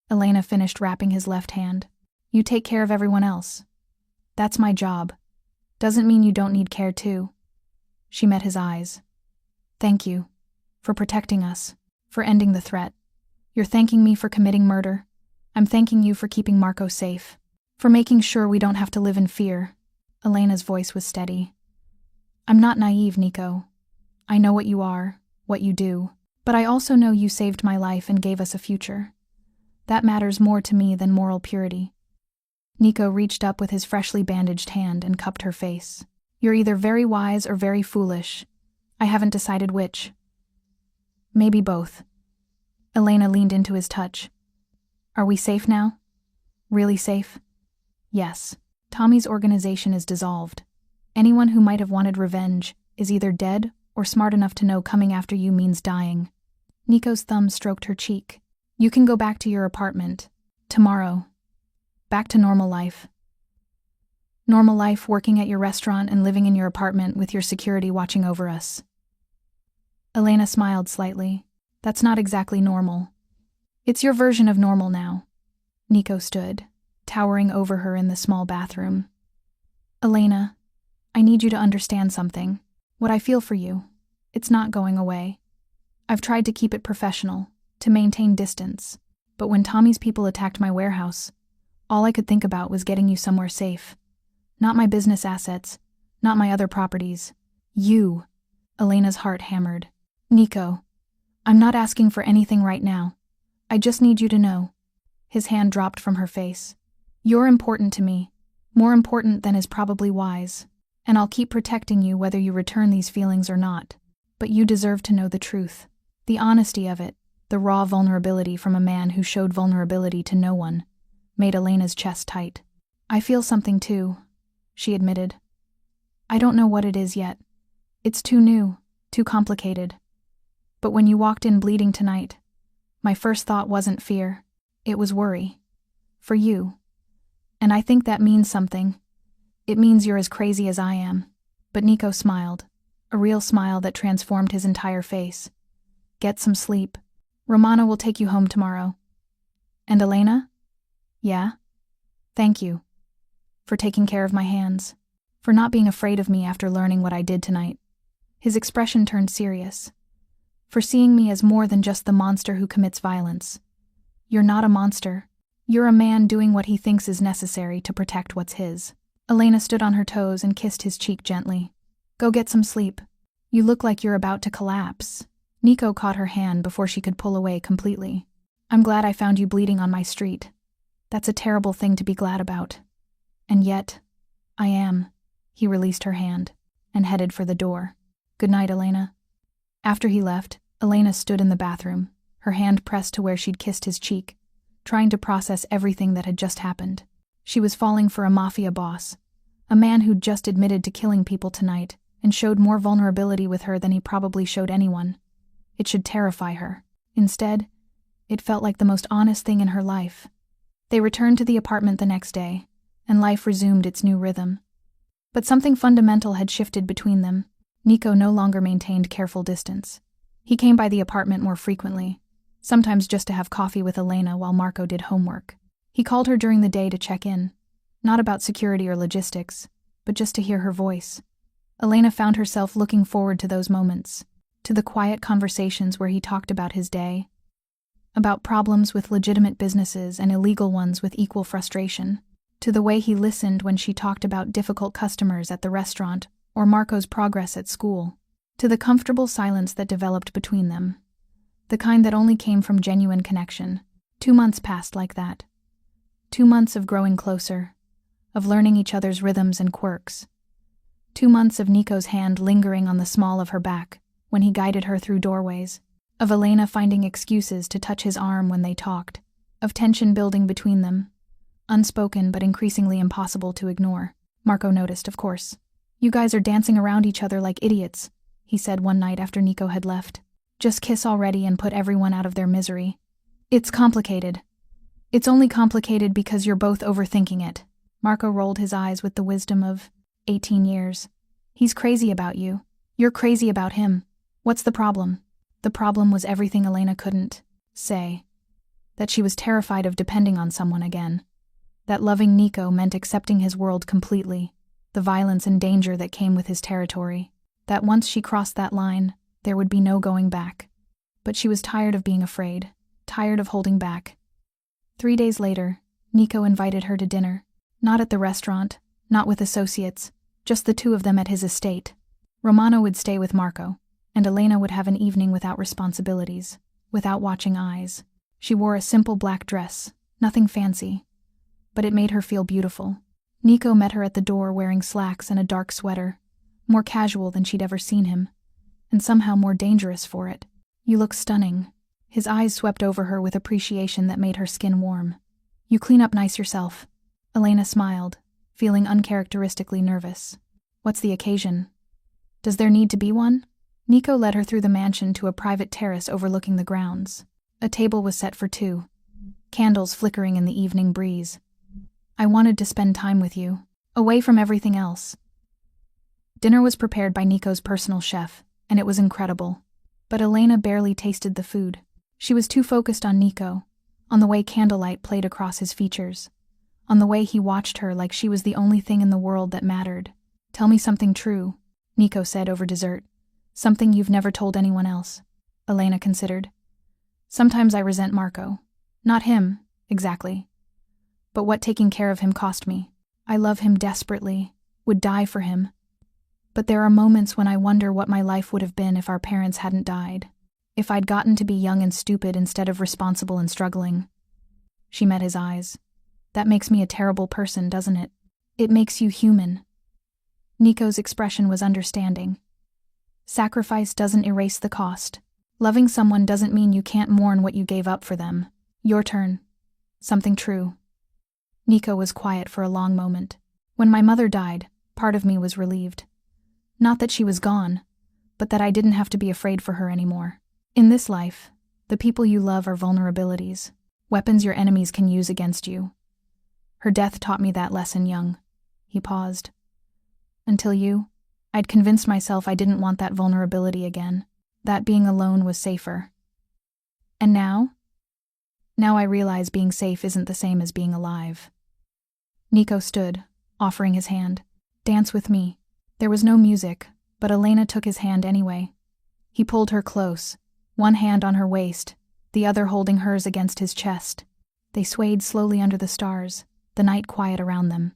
Elena finished wrapping his left hand. "You take care of everyone else. That's my job. Doesn't mean you don't need care too." She met his eyes. "Thank you. For protecting us. For ending the threat. You're thanking me for committing murder. I'm thanking you for keeping Marco safe. For making sure we don't have to live in fear." Elena's voice was steady. "I'm not naive, Nico. I know what you are, what you do. But I also know you saved my life and gave us a future. That matters more to me than moral purity." Nico reached up with his freshly bandaged hand and cupped her face. "You're either very wise or very foolish. I haven't decided which. Maybe both." Elena leaned into his touch. "Are we safe now? Really safe?" "Yes. Tommy's organization is dissolved. Anyone who might have wanted revenge is either dead or smart enough to know coming after you means dying." Nico's thumb stroked her cheek. "You can go back to your apartment. Tomorrow. Back to normal life. Normal life, working at your restaurant and living in your apartment with your security watching over us." Elena smiled slightly. "That's not exactly normal. It's your version of normal now." Nico stood, towering over her in the small bathroom. "Elena, I need you to understand something. What I feel for you, it's not going away. I've tried to keep it professional, to maintain distance, but when Tommy's people attacked my warehouse, all I could think about was getting you somewhere safe. Not my business assets, not my other properties. You." Elena's heart hammered. "Nico, I'm not asking for anything right now. I just need you to know. His hand dropped from her face. You're important to me. More important than is probably wise. And I'll keep protecting you whether you return these feelings or not. But you deserve to know the truth. The honesty of it, the raw vulnerability from a man who showed vulnerability to no one, made Elena's chest tight. I feel something too, she admitted. I don't know what it is yet. It's too new, too complicated. But when you walked in bleeding tonight, my first thought wasn't fear. It was worry. For you. And I think that means something. It means you're as crazy as I am. But Nico smiled, a real smile that transformed his entire face. Get some sleep. Romana will take you home tomorrow. And Elena? Yeah? Thank you. For taking care of my hands. For not being afraid of me after learning what I did tonight. His expression turned serious. For seeing me as more than just the monster who commits violence. You're not a monster. You're a man doing what he thinks is necessary to protect what's his. Elena stood on her toes and kissed his cheek gently. Go get some sleep. You look like you're about to collapse. Nico caught her hand before she could pull away completely. I'm glad I found you bleeding on my street. That's a terrible thing to be glad about. And yet, I am. He released her hand and headed for the door. Good night, Elena. After he left, Elena stood in the bathroom, her hand pressed to where she'd kissed his cheek, trying to process everything that had just happened. She was falling for a Mafia boss, a man who'd just admitted to killing people tonight and showed more vulnerability with her than he probably showed anyone. It should terrify her. Instead, it felt like the most honest thing in her life. They returned to the apartment the next day, and life resumed its new rhythm. But something fundamental had shifted between them. Nico no longer maintained careful distance. He came by the apartment more frequently, sometimes just to have coffee with Elena while Marco did homework. He called her during the day to check in, not about security or logistics, but just to hear her voice. Elena found herself looking forward to those moments, to the quiet conversations where he talked about his day, about problems with legitimate businesses and illegal ones with equal frustration, to the way he listened when she talked about difficult customers at the restaurant or Marco's progress at school, to the comfortable silence that developed between them, the kind that only came from genuine connection. 2 months passed like that. 2 months of growing closer, of learning each other's rhythms and quirks. 2 months of Nico's hand lingering on the small of her back when he guided her through doorways, of Elena finding excuses to touch his arm when they talked, of tension building between them, unspoken but increasingly impossible to ignore. Marco noticed, of course. You guys are dancing around each other like idiots, he said one night after Nico had left. Just kiss already and put everyone out of their misery. It's complicated. It's only complicated because you're both overthinking it. Marco rolled his eyes with the wisdom of 18 years. He's crazy about you. You're crazy about him. What's the problem? The problem was everything Elena couldn't say. That she was terrified of depending on someone again. That loving Nico meant accepting his world completely, the violence and danger that came with his territory. That once she crossed that line, there would be no going back. But she was tired of being afraid, tired of holding back. 3 days later, Nico invited her to dinner. Not at the restaurant, not with associates, just the two of them at his estate. Romana would stay with Marco, and Elena would have an evening without responsibilities, without watching eyes. She wore a simple black dress, nothing fancy, but it made her feel beautiful. Nico met her at the door wearing slacks and a dark sweater, more casual than she'd ever seen him, and somehow more dangerous for it. You look stunning. His eyes swept over her with appreciation that made her skin warm. You clean up nice yourself. Elena smiled, feeling uncharacteristically nervous. What's the occasion? Does there need to be one? Nico led her through the mansion to a private terrace overlooking the grounds. A table was set for 2, candles flickering in the evening breeze. I wanted to spend time with you, away from everything else. Dinner was prepared by Nico's personal chef, and it was incredible. But Elena barely tasted the food. She was too focused on Nico, on the way candlelight played across his features, on the way he watched her like she was the only thing in the world that mattered. Tell me something true, Nico said over dessert. Something you've never told anyone else. Elena considered. Sometimes I resent Marco. Not him, exactly. But what taking care of him cost me. I love him desperately, would die for him. But there are moments when I wonder what my life would have been if our parents hadn't died. If I'd gotten to be young and stupid instead of responsible and struggling. She met his eyes. That makes me a terrible person, doesn't it? It makes you human. Nico's expression was understanding. Sacrifice doesn't erase the cost. Loving someone doesn't mean you can't mourn what you gave up for them. Your turn. Something true. Nico was quiet for a long moment. When my mother died, part of me was relieved. Not that she was gone, but that I didn't have to be afraid for her anymore. In this life, the people you love are vulnerabilities, weapons your enemies can use against you. Her death taught me that lesson young. He paused. Until you, I'd convinced myself I didn't want that vulnerability again, that being alone was safer. And now? Now I realize being safe isn't the same as being alive. Nico stood, offering his hand. Dance with me. There was no music, but Elena took his hand anyway. He pulled her close, one hand on her waist, the other holding hers against his chest. They swayed slowly under the stars, the night quiet around them.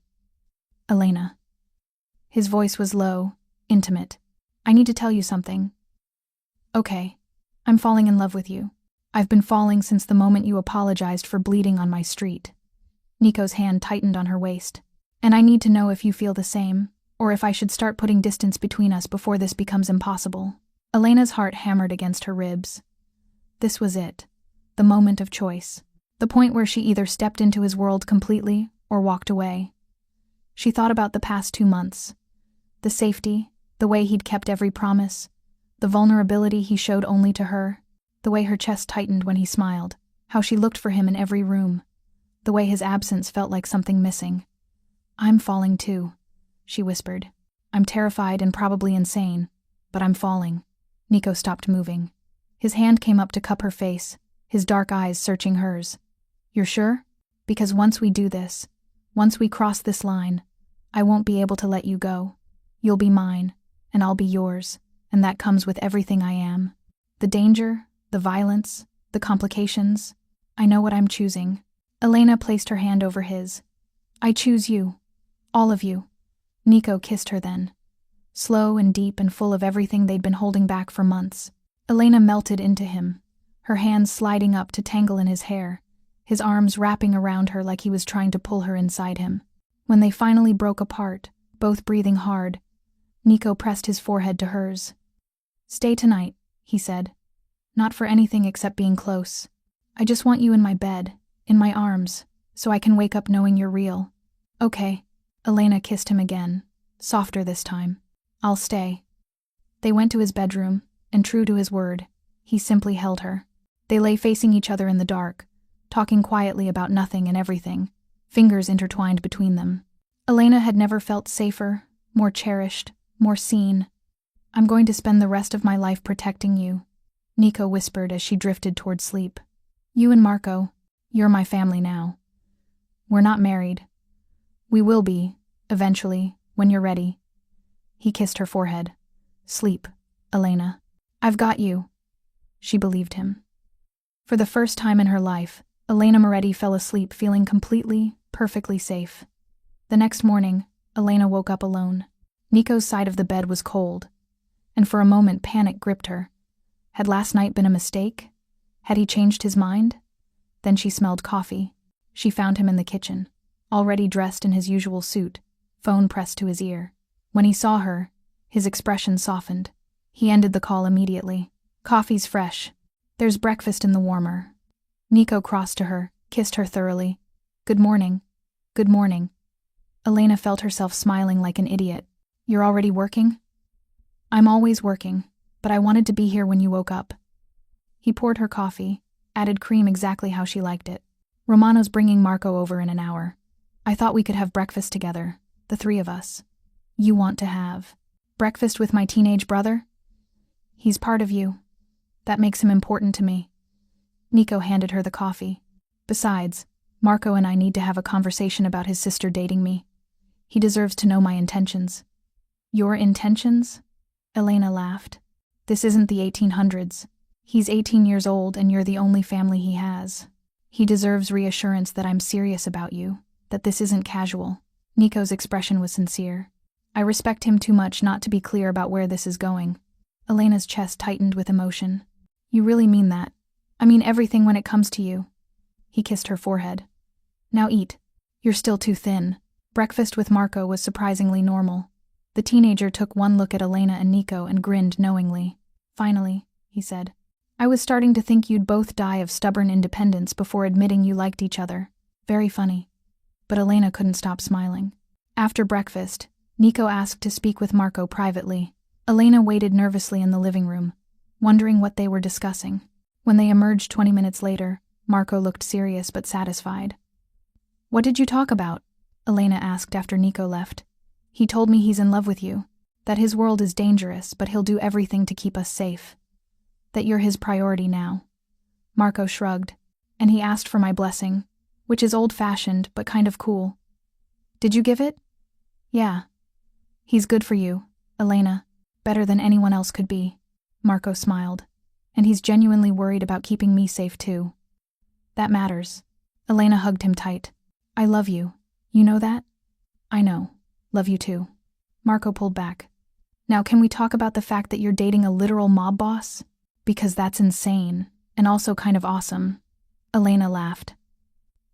Elena. His voice was low, intimate. I need to tell you something. Okay. I'm falling in love with you. I've been falling since the moment you apologized for bleeding on my street. Nico's hand tightened on her waist. And I need to know if you feel the same, or if I should start putting distance between us before this becomes impossible. Elena's heart hammered against her ribs. This was it. The moment of choice. The point where she either stepped into his world completely or walked away. She thought about the past 2 months. The safety, the way he'd kept every promise, the vulnerability he showed only to her, the way her chest tightened when he smiled, how she looked for him in every room, the way his absence felt like something missing. I'm falling too, she whispered. I'm terrified and probably insane, but I'm falling. Nico stopped moving. His hand came up to cup her face, his dark eyes searching hers. You're sure? Because once we do this, once we cross this line, I won't be able to let you go. You'll be mine, and I'll be yours, and that comes with everything I am. The danger, the violence, the complications. I know what I'm choosing. Elena placed her hand over his. I choose you. All of you. Nico kissed her then. Slow and deep and full of everything they'd been holding back for months. Elena melted into him, her hands sliding up to tangle in his hair, his arms wrapping around her like he was trying to pull her inside him. When they finally broke apart, both breathing hard, Nico pressed his forehead to hers. Stay tonight, he said. Not for anything except being close. I just want you in my bed, in my arms, so I can wake up knowing you're real. Okay. Elena kissed him again, softer this time. I'll stay. They went to his bedroom, and true to his word, he simply held her. They lay facing each other in the dark, talking quietly about nothing and everything, fingers intertwined between them. Elena had never felt safer, more cherished, more seen. I'm going to spend the rest of my life protecting you, Nico whispered as she drifted toward sleep. You and Marco, you're my family now. We're not married. We will be, eventually, when you're ready. He kissed her forehead. Sleep, Elena. I've got you. She believed him. For the first time in her life, Elena Moretti fell asleep feeling completely, perfectly safe. The next morning, Elena woke up alone. Nico's side of the bed was cold, and for a moment panic gripped her. Had last night been a mistake? Had he changed his mind? Then she smelled coffee. She found him in the kitchen, already dressed in his usual suit, phone pressed to his ear. When he saw her, his expression softened. He ended the call immediately. Coffee's fresh. There's breakfast in the warmer. Nico crossed to her, kissed her thoroughly. Good morning. Good morning. Elena felt herself smiling like an idiot. You're already working? I'm always working, but I wanted to be here when you woke up. He poured her coffee, added cream exactly how she liked it. Romano's bringing Marco over in an hour. I thought we could have breakfast together, the 3 of us. You want to have breakfast with my teenage brother? He's part of you. That makes him important to me. Nico handed her the coffee. Besides, Marco and I need to have a conversation about his sister dating me. He deserves to know my intentions. Your intentions? Elena laughed. This isn't the 1800s. He's 18 years old and you're the only family he has. He deserves reassurance that I'm serious about you, that this isn't casual. Nico's expression was sincere. I respect him too much not to be clear about where this is going. Elena's chest tightened with emotion. You really mean that? I mean everything when it comes to you. He kissed her forehead. Now eat. You're still too thin. Breakfast with Marco was surprisingly normal. The teenager took one look at Elena and Nico and grinned knowingly. Finally, he said. I was starting to think you'd both die of stubborn independence before admitting you liked each other. Very funny. But Elena couldn't stop smiling. After breakfast, Nico asked to speak with Marco privately. Elena waited nervously in the living room, wondering what they were discussing. When they emerged 20 minutes later, Marco looked serious but satisfied. What did you talk about? Elena asked after Nico left. He told me he's in love with you, that his world is dangerous but he'll do everything to keep us safe. That you're his priority now. Marco shrugged, and he asked for my blessing, which is old-fashioned but kind of cool. Did you give it? Yeah. He's good for you, Elena, better than anyone else could be. Marco smiled. And he's genuinely worried about keeping me safe too. That matters. Elena hugged him tight. I love you. You know that? I know. Love you too. Marco pulled back. Now can we talk about the fact that you're dating a literal mob boss? Because that's insane, and also kind of awesome. Elena laughed.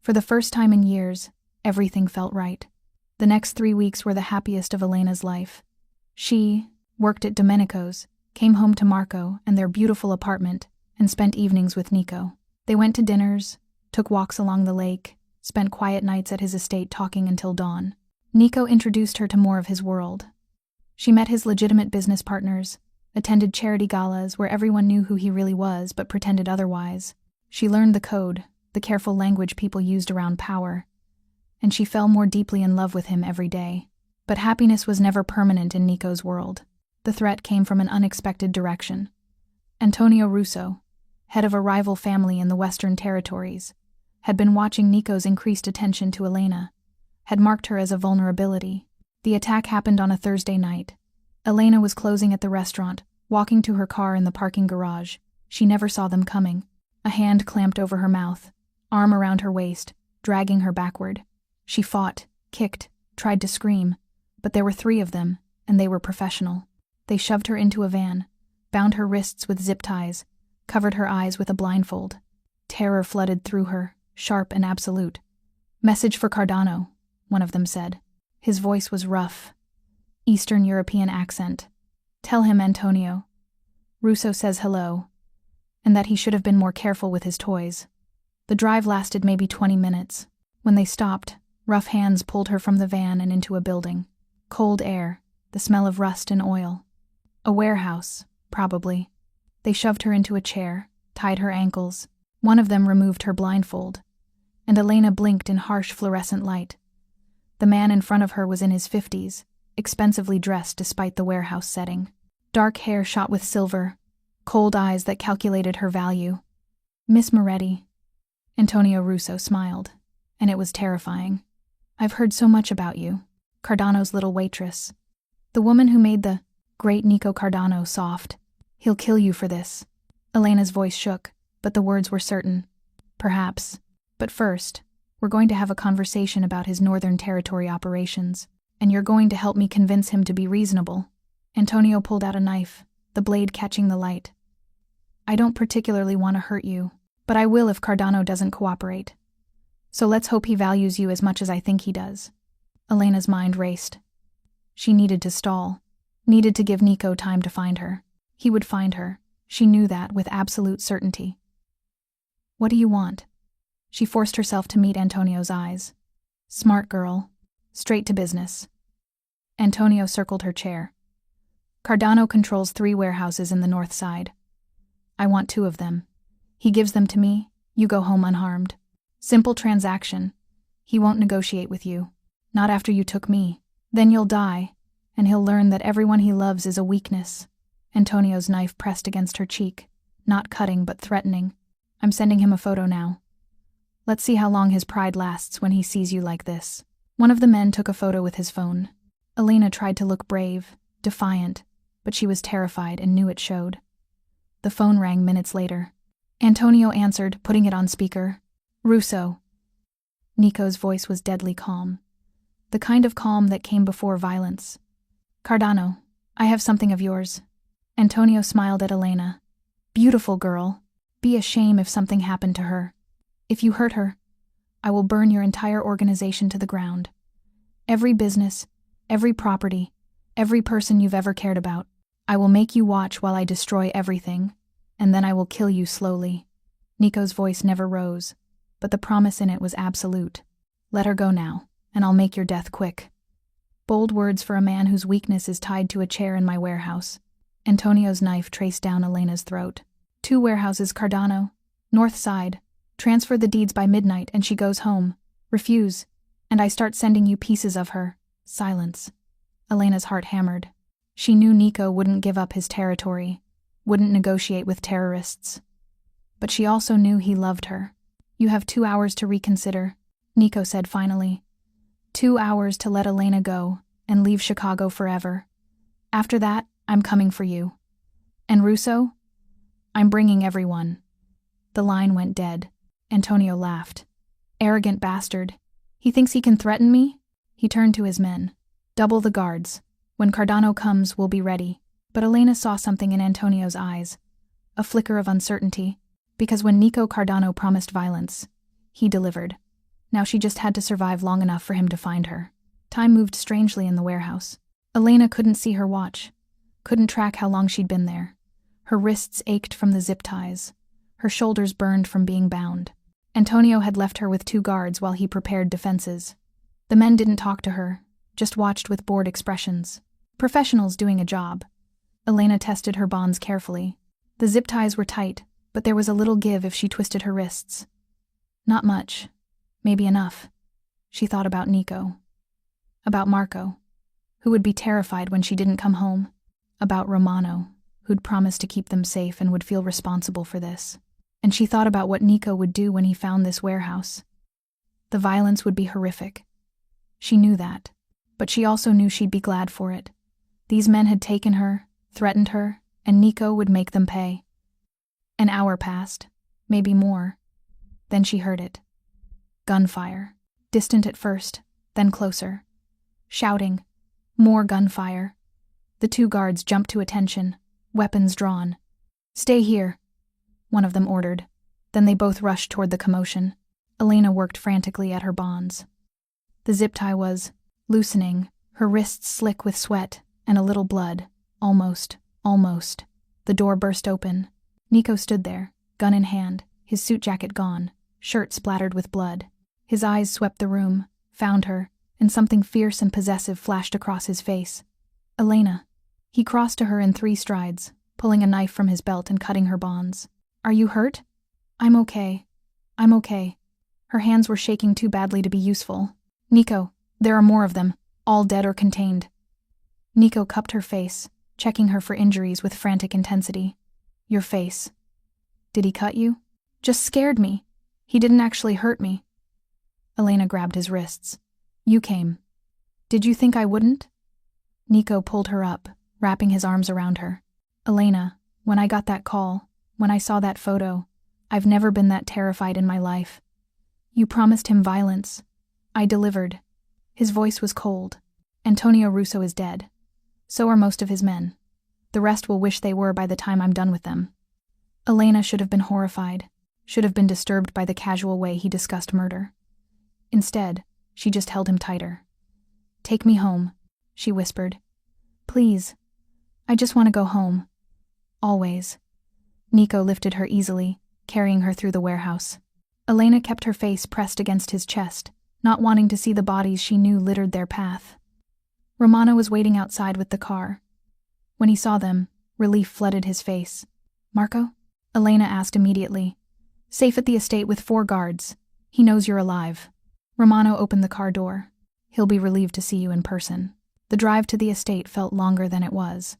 For the first time in years, everything felt right. The next 3 weeks were the happiest of Elena's life. She worked at Domenico's, came home to Marco and their beautiful apartment, and spent evenings with Nico. They went to dinners, took walks along the lake, spent quiet nights at his estate talking until dawn. Nico introduced her to more of his world. She met his legitimate business partners, attended charity galas where everyone knew who he really was but pretended otherwise. She learned the code, the careful language people used around power, and she fell more deeply in love with him every day. But happiness was never permanent in Nico's world. The threat came from an unexpected direction. Antonio Russo, head of a rival family in the Western Territories, had been watching Nico's increased attention to Elena, had marked her as a vulnerability. The attack happened on a Thursday night. Elena was closing at the restaurant, walking to her car in the parking garage. She never saw them coming. A hand clamped over her mouth, arm around her waist, dragging her backward. She fought, kicked, tried to scream, but there were 3 of them, and they were professional. They shoved her into a van, bound her wrists with zip ties, covered her eyes with a blindfold. Terror flooded through her, sharp and absolute. Message for Cardano, one of them said. His voice was rough. Eastern European accent. Tell him, Antonio. Russo says hello, and that he should have been more careful with his toys. The drive lasted maybe 20 minutes. When they stopped, rough hands pulled her from the van and into a building. Cold air, the smell of rust and oil. A warehouse, probably. They shoved her into a chair, tied her ankles. One of them removed her blindfold, and Elena blinked in harsh fluorescent light. The man in front of her was in his 50s, expensively dressed despite the warehouse setting. Dark hair shot with silver, cold eyes that calculated her value. Miss Moretti. Antonio Russo smiled, and it was terrifying. I've heard so much about you. Cardano's little waitress. The woman who made the great Nico Cardano soft. He'll kill you for this. Elena's voice shook, but the words were certain. Perhaps. But first, we're going to have a conversation about his Northern Territory operations, and you're going to help me convince him to be reasonable. Antonio pulled out a knife, the blade catching the light. I don't particularly want to hurt you, but I will if Cardano doesn't cooperate. So let's hope he values you as much as I think he does. Elena's mind raced. She needed to stall, needed to give Nico time to find her. He would find her. She knew that with absolute certainty. What do you want? She forced herself to meet Antonio's eyes. Smart girl. Straight to business. Antonio circled her chair. Cardano controls 3 warehouses in the north side. I want 2 of them. He gives them to me, you go home unharmed. Simple transaction. He won't negotiate with you. Not after you took me. Then you'll die, and he'll learn that everyone he loves is a weakness. Antonio's knife pressed against her cheek, not cutting but threatening. I'm sending him a photo now. Let's see how long his pride lasts when he sees you like this. One of the men took a photo with his phone. Elena tried to look brave, defiant, but she was terrified and knew it showed. The phone rang minutes later. Antonio answered, putting it on speaker. Russo. Nico's voice was deadly calm. The kind of calm that came before violence. Cardano, I have something of yours. Antonio smiled at Elena. Beautiful girl. Be a shame if something happened to her. If you hurt her, I will burn your entire organization to the ground. Every business, every property, every person you've ever cared about. I will make you watch while I destroy everything, and then I will kill you slowly." Nico's voice never rose, but the promise in it was absolute. "Let her go now, and I'll make your death quick." Bold words for a man whose weakness is tied to a chair in my warehouse. Antonio's knife traced down Elena's throat. 2 warehouses, Cardano. North side. Transfer the deeds by midnight and she goes home. Refuse, and I start sending you pieces of her. Silence. Elena's heart hammered. She knew Nico wouldn't give up his territory, wouldn't negotiate with terrorists. But she also knew he loved her. "You have 2 hours to reconsider," Nico said finally. 2 hours to let Elena go and leave Chicago forever. After that, I'm coming for you. And Russo? I'm bringing everyone. The line went dead. Antonio laughed. Arrogant bastard. He thinks he can threaten me? He turned to his men. Double the guards. When Cardano comes, we'll be ready. But Elena saw something in Antonio's eyes. A flicker of uncertainty. Because when Nico Cardano promised violence, he delivered. Now she just had to survive long enough for him to find her. Time moved strangely in the warehouse. Elena couldn't see her watch. Couldn't track how long she'd been there. Her wrists ached from the zip ties. Her shoulders burned from being bound. Antonio had left her with 2 guards while he prepared defenses. The men didn't talk to her, just watched with bored expressions. Professionals doing a job. Elena tested her bonds carefully. The zip ties were tight, but there was a little give if she twisted her wrists. Not much. Maybe enough. She thought about Nico. About Marco, who would be terrified when she didn't come home. About Romano, who'd promised to keep them safe and would feel responsible for this. And she thought about what Nico would do when he found this warehouse. The violence would be horrific. She knew that, but she also knew she'd be glad for it. These men had taken her, threatened her, and Nico would make them pay. An hour passed, maybe more. Then she heard it. Gunfire. Distant at first, then closer. Shouting. More gunfire. The 2 guards jumped to attention, weapons drawn. "Stay here," one of them ordered. Then they both rushed toward the commotion. Elena worked frantically at her bonds. The zip tie was loosening, her wrists slick with sweat and a little blood. Almost. The door burst open. Nico stood there, gun in hand, his suit jacket gone, shirt splattered with blood. His eyes swept the room, found her, and something fierce and possessive flashed across his face. Elena. He crossed to her in 3 strides, pulling a knife from his belt and cutting her bonds. "Are you hurt?" I'm okay. Her hands were shaking too badly to be useful. "Nico, there are more of them, all dead or contained." Nico cupped her face, checking her for injuries with frantic intensity. "Your face. Did he cut you?" "Just scared me. He didn't actually hurt me." Elena grabbed his wrists. "You came. Did you think I wouldn't?" Nico pulled her up, wrapping his arms around her. "Elena, when I got that call, when I saw that photo, I've never been that terrified in my life. You promised him violence. I delivered." His voice was cold. "Antonio Russo is dead. So are most of his men. The rest will wish they were by the time I'm done with them." Elena should have been horrified, should have been disturbed by the casual way he discussed murder. Instead, she just held him tighter. "Take me home," she whispered. "Please. I just want to go home. Always." Nico lifted her easily, carrying her through the warehouse. Elena kept her face pressed against his chest, not wanting to see the bodies she knew littered their path. Romano was waiting outside with the car. When he saw them, relief flooded his face. "Marco?" Elena asked immediately. "Safe at the estate with 4 guards. He knows you're alive." Romano opened the car door. "He'll be relieved to see you in person." The drive to the estate felt longer than it was.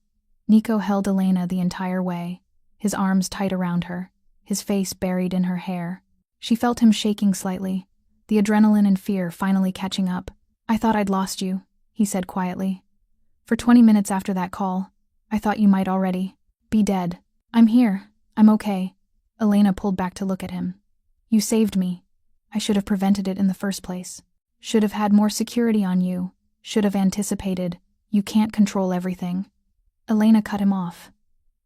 Nico held Elena the entire way, his arms tight around her, his face buried in her hair. She felt him shaking slightly, the adrenaline and fear finally catching up. "I thought I'd lost you," he said quietly. "For 20 minutes after that call, I thought you might already be dead." "I'm here. I'm okay." Elena pulled back to look at him. "You saved me. I should have prevented it in the first place. Should have had more security on you. Should have anticipated. You can't control everything." Elena cut him off.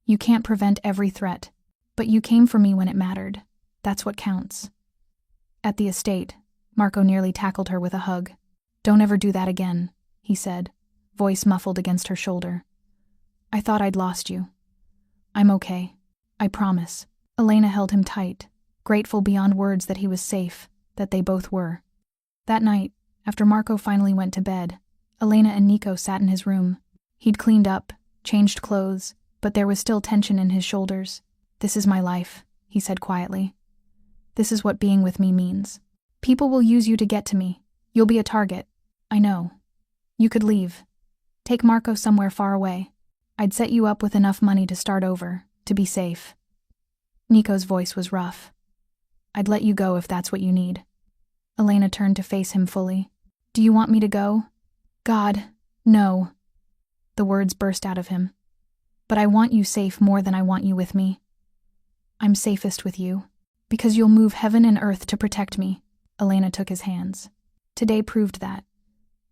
"You can't prevent every threat. But you came for me when it mattered. That's what counts. At the estate, Marco nearly tackled her with a hug. Don't ever do that again, he said, voice muffled against her shoulder. I thought I'd lost you. I'm okay. I promise. Elena held him tight, grateful beyond words that he was safe, that they both were. That night, after Marco finally went to bed, Elena and Nico sat in his room. He'd cleaned up, changed clothes, but there was still tension in his shoulders. This is my life, he said quietly. This is what being with me means. People will use you to get to me. You'll be a target. I know. You could leave. Take Marco somewhere far away. I'd set you up with enough money to start over, to be safe. Nico's voice was rough. I'd let you go if that's what you need. Elena turned to face him fully. Do you want me to go? God, no. The words burst out of him. But I want you safe more than I want you with me. I'm safest with you. Because you'll move heaven and earth to protect me. Elena took his hands. Today proved that.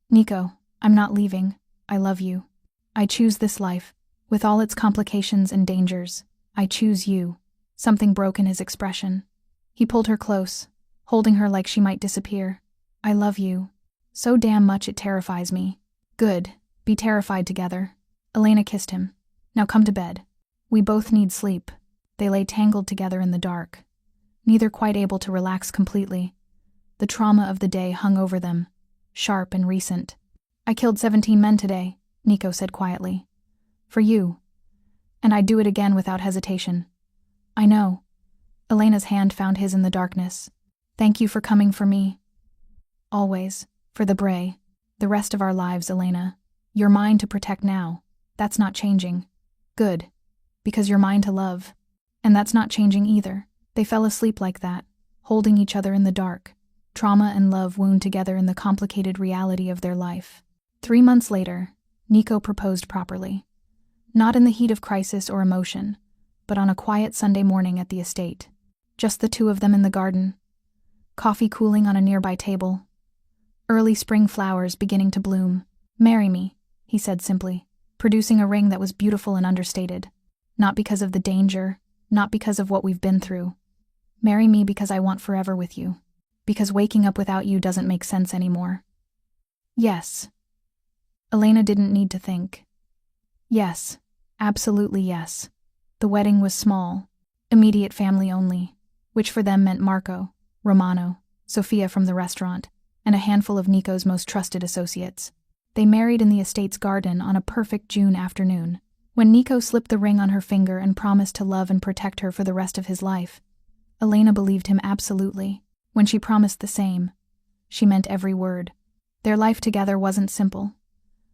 Nico, I'm not leaving. I love you. I choose this life, with all its complications and dangers. I choose you. Something broke in his expression. He pulled her close, holding her like she might disappear. I love you. So damn much it terrifies me. Good. Be terrified together. Elena kissed him. Now come to bed. We both need sleep. They lay tangled together in the dark, neither quite able to relax completely. The trauma of the day hung over them, sharp and recent. I killed 17 men today, Nico said quietly. For you. And I'd do it again without hesitation. I know. Elena's hand found his in the darkness. Thank you for coming for me. Always. For the Bray. The rest of our lives, Elena. You're mine to protect now. That's not changing. Good. Because you're mine to love. And that's not changing either. They fell asleep like that, holding each other in the dark. Trauma and love wound together in the complicated reality of their life. 3 months later, Nico proposed properly. Not in the heat of crisis or emotion, but on a quiet Sunday morning at the estate. Just the two of them in the garden. Coffee cooling on a nearby table. Early spring flowers beginning to bloom. Marry me, he said simply, producing a ring that was beautiful and understated. Not because of the danger, not because of what we've been through. Marry me because I want forever with you. Because waking up without you doesn't make sense anymore. Yes. Elena didn't need to think. Yes, absolutely yes. The wedding was small, immediate family only, which for them meant Marco, Romano, Sofia from the restaurant, and a handful of Nico's most trusted associates. They married in the estate's garden on a perfect June afternoon. When Nico slipped the ring on her finger and promised to love and protect her for the rest of his life, Elena believed him absolutely. When she promised the same, she meant every word. Their life together wasn't simple.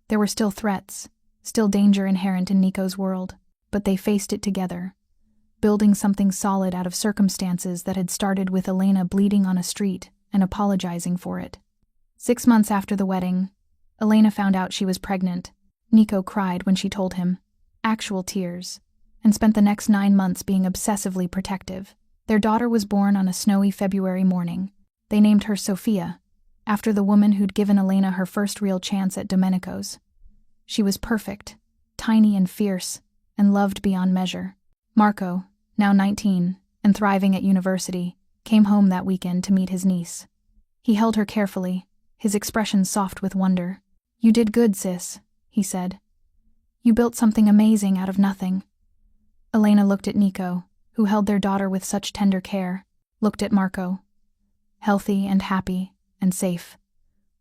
There were still threats, still danger inherent in Nico's world, but they faced it together, building something solid out of circumstances that had started with Elena bleeding on a street and apologizing for it. 6 months after the wedding, Elena found out she was pregnant. Nico cried when she told him, actual tears, and spent the next 9 months being obsessively protective. Their daughter was born on a snowy February morning. They named her Sofia, after the woman who'd given Elena her first real chance at Domenico's. She was perfect, tiny and fierce, and loved beyond measure. Marco, now 19, and thriving at university, came home that weekend to meet his niece. He held her carefully, his expression soft with wonder. You did good, sis, he said. You built something amazing out of nothing. Elena looked at Nico, who held their daughter with such tender care, looked at Marco, healthy and happy and safe,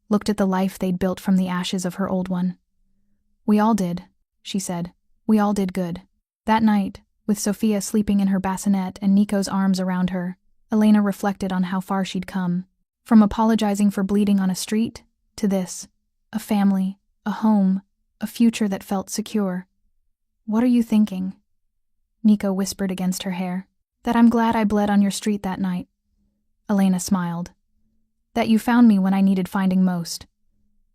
looked at the life they'd built from the ashes of her old one. We all did, she said. We all did good. That night, with Sofia sleeping in her bassinet and Nico's arms around her, Elena reflected on how far she'd come. From apologizing for bleeding on a street, to this, a family, a home, a future that felt secure. What are you thinking? Nico whispered against her hair. That I'm glad I bled on your street that night. Elena smiled. That you found me when I needed finding most.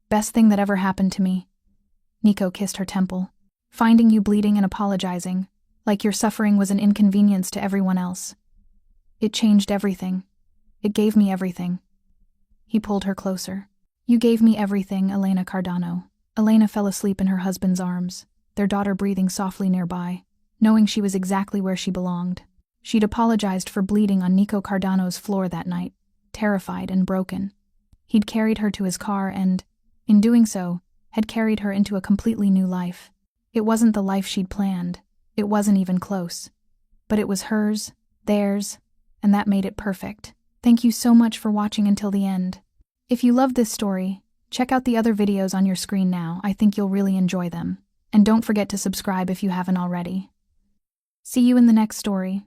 Best thing that ever happened to me. Nico kissed her temple. Finding you bleeding and apologizing, like your suffering was an inconvenience to everyone else. It changed everything. It gave me everything. He pulled her closer. You gave me everything, Elena Cardano. Elena fell asleep in her husband's arms, their daughter breathing softly nearby, knowing she was exactly where she belonged. She'd apologized for bleeding on Nico Cardano's floor that night, terrified and broken. He'd carried her to his car and, in doing so, had carried her into a completely new life. It wasn't the life she'd planned. It wasn't even close. But it was hers, theirs, and that made it perfect. Thank you so much for watching until the end. If you loved this story, check out the other videos on your screen now. I think you'll really enjoy them. And don't forget to subscribe if you haven't already. See you in the next story.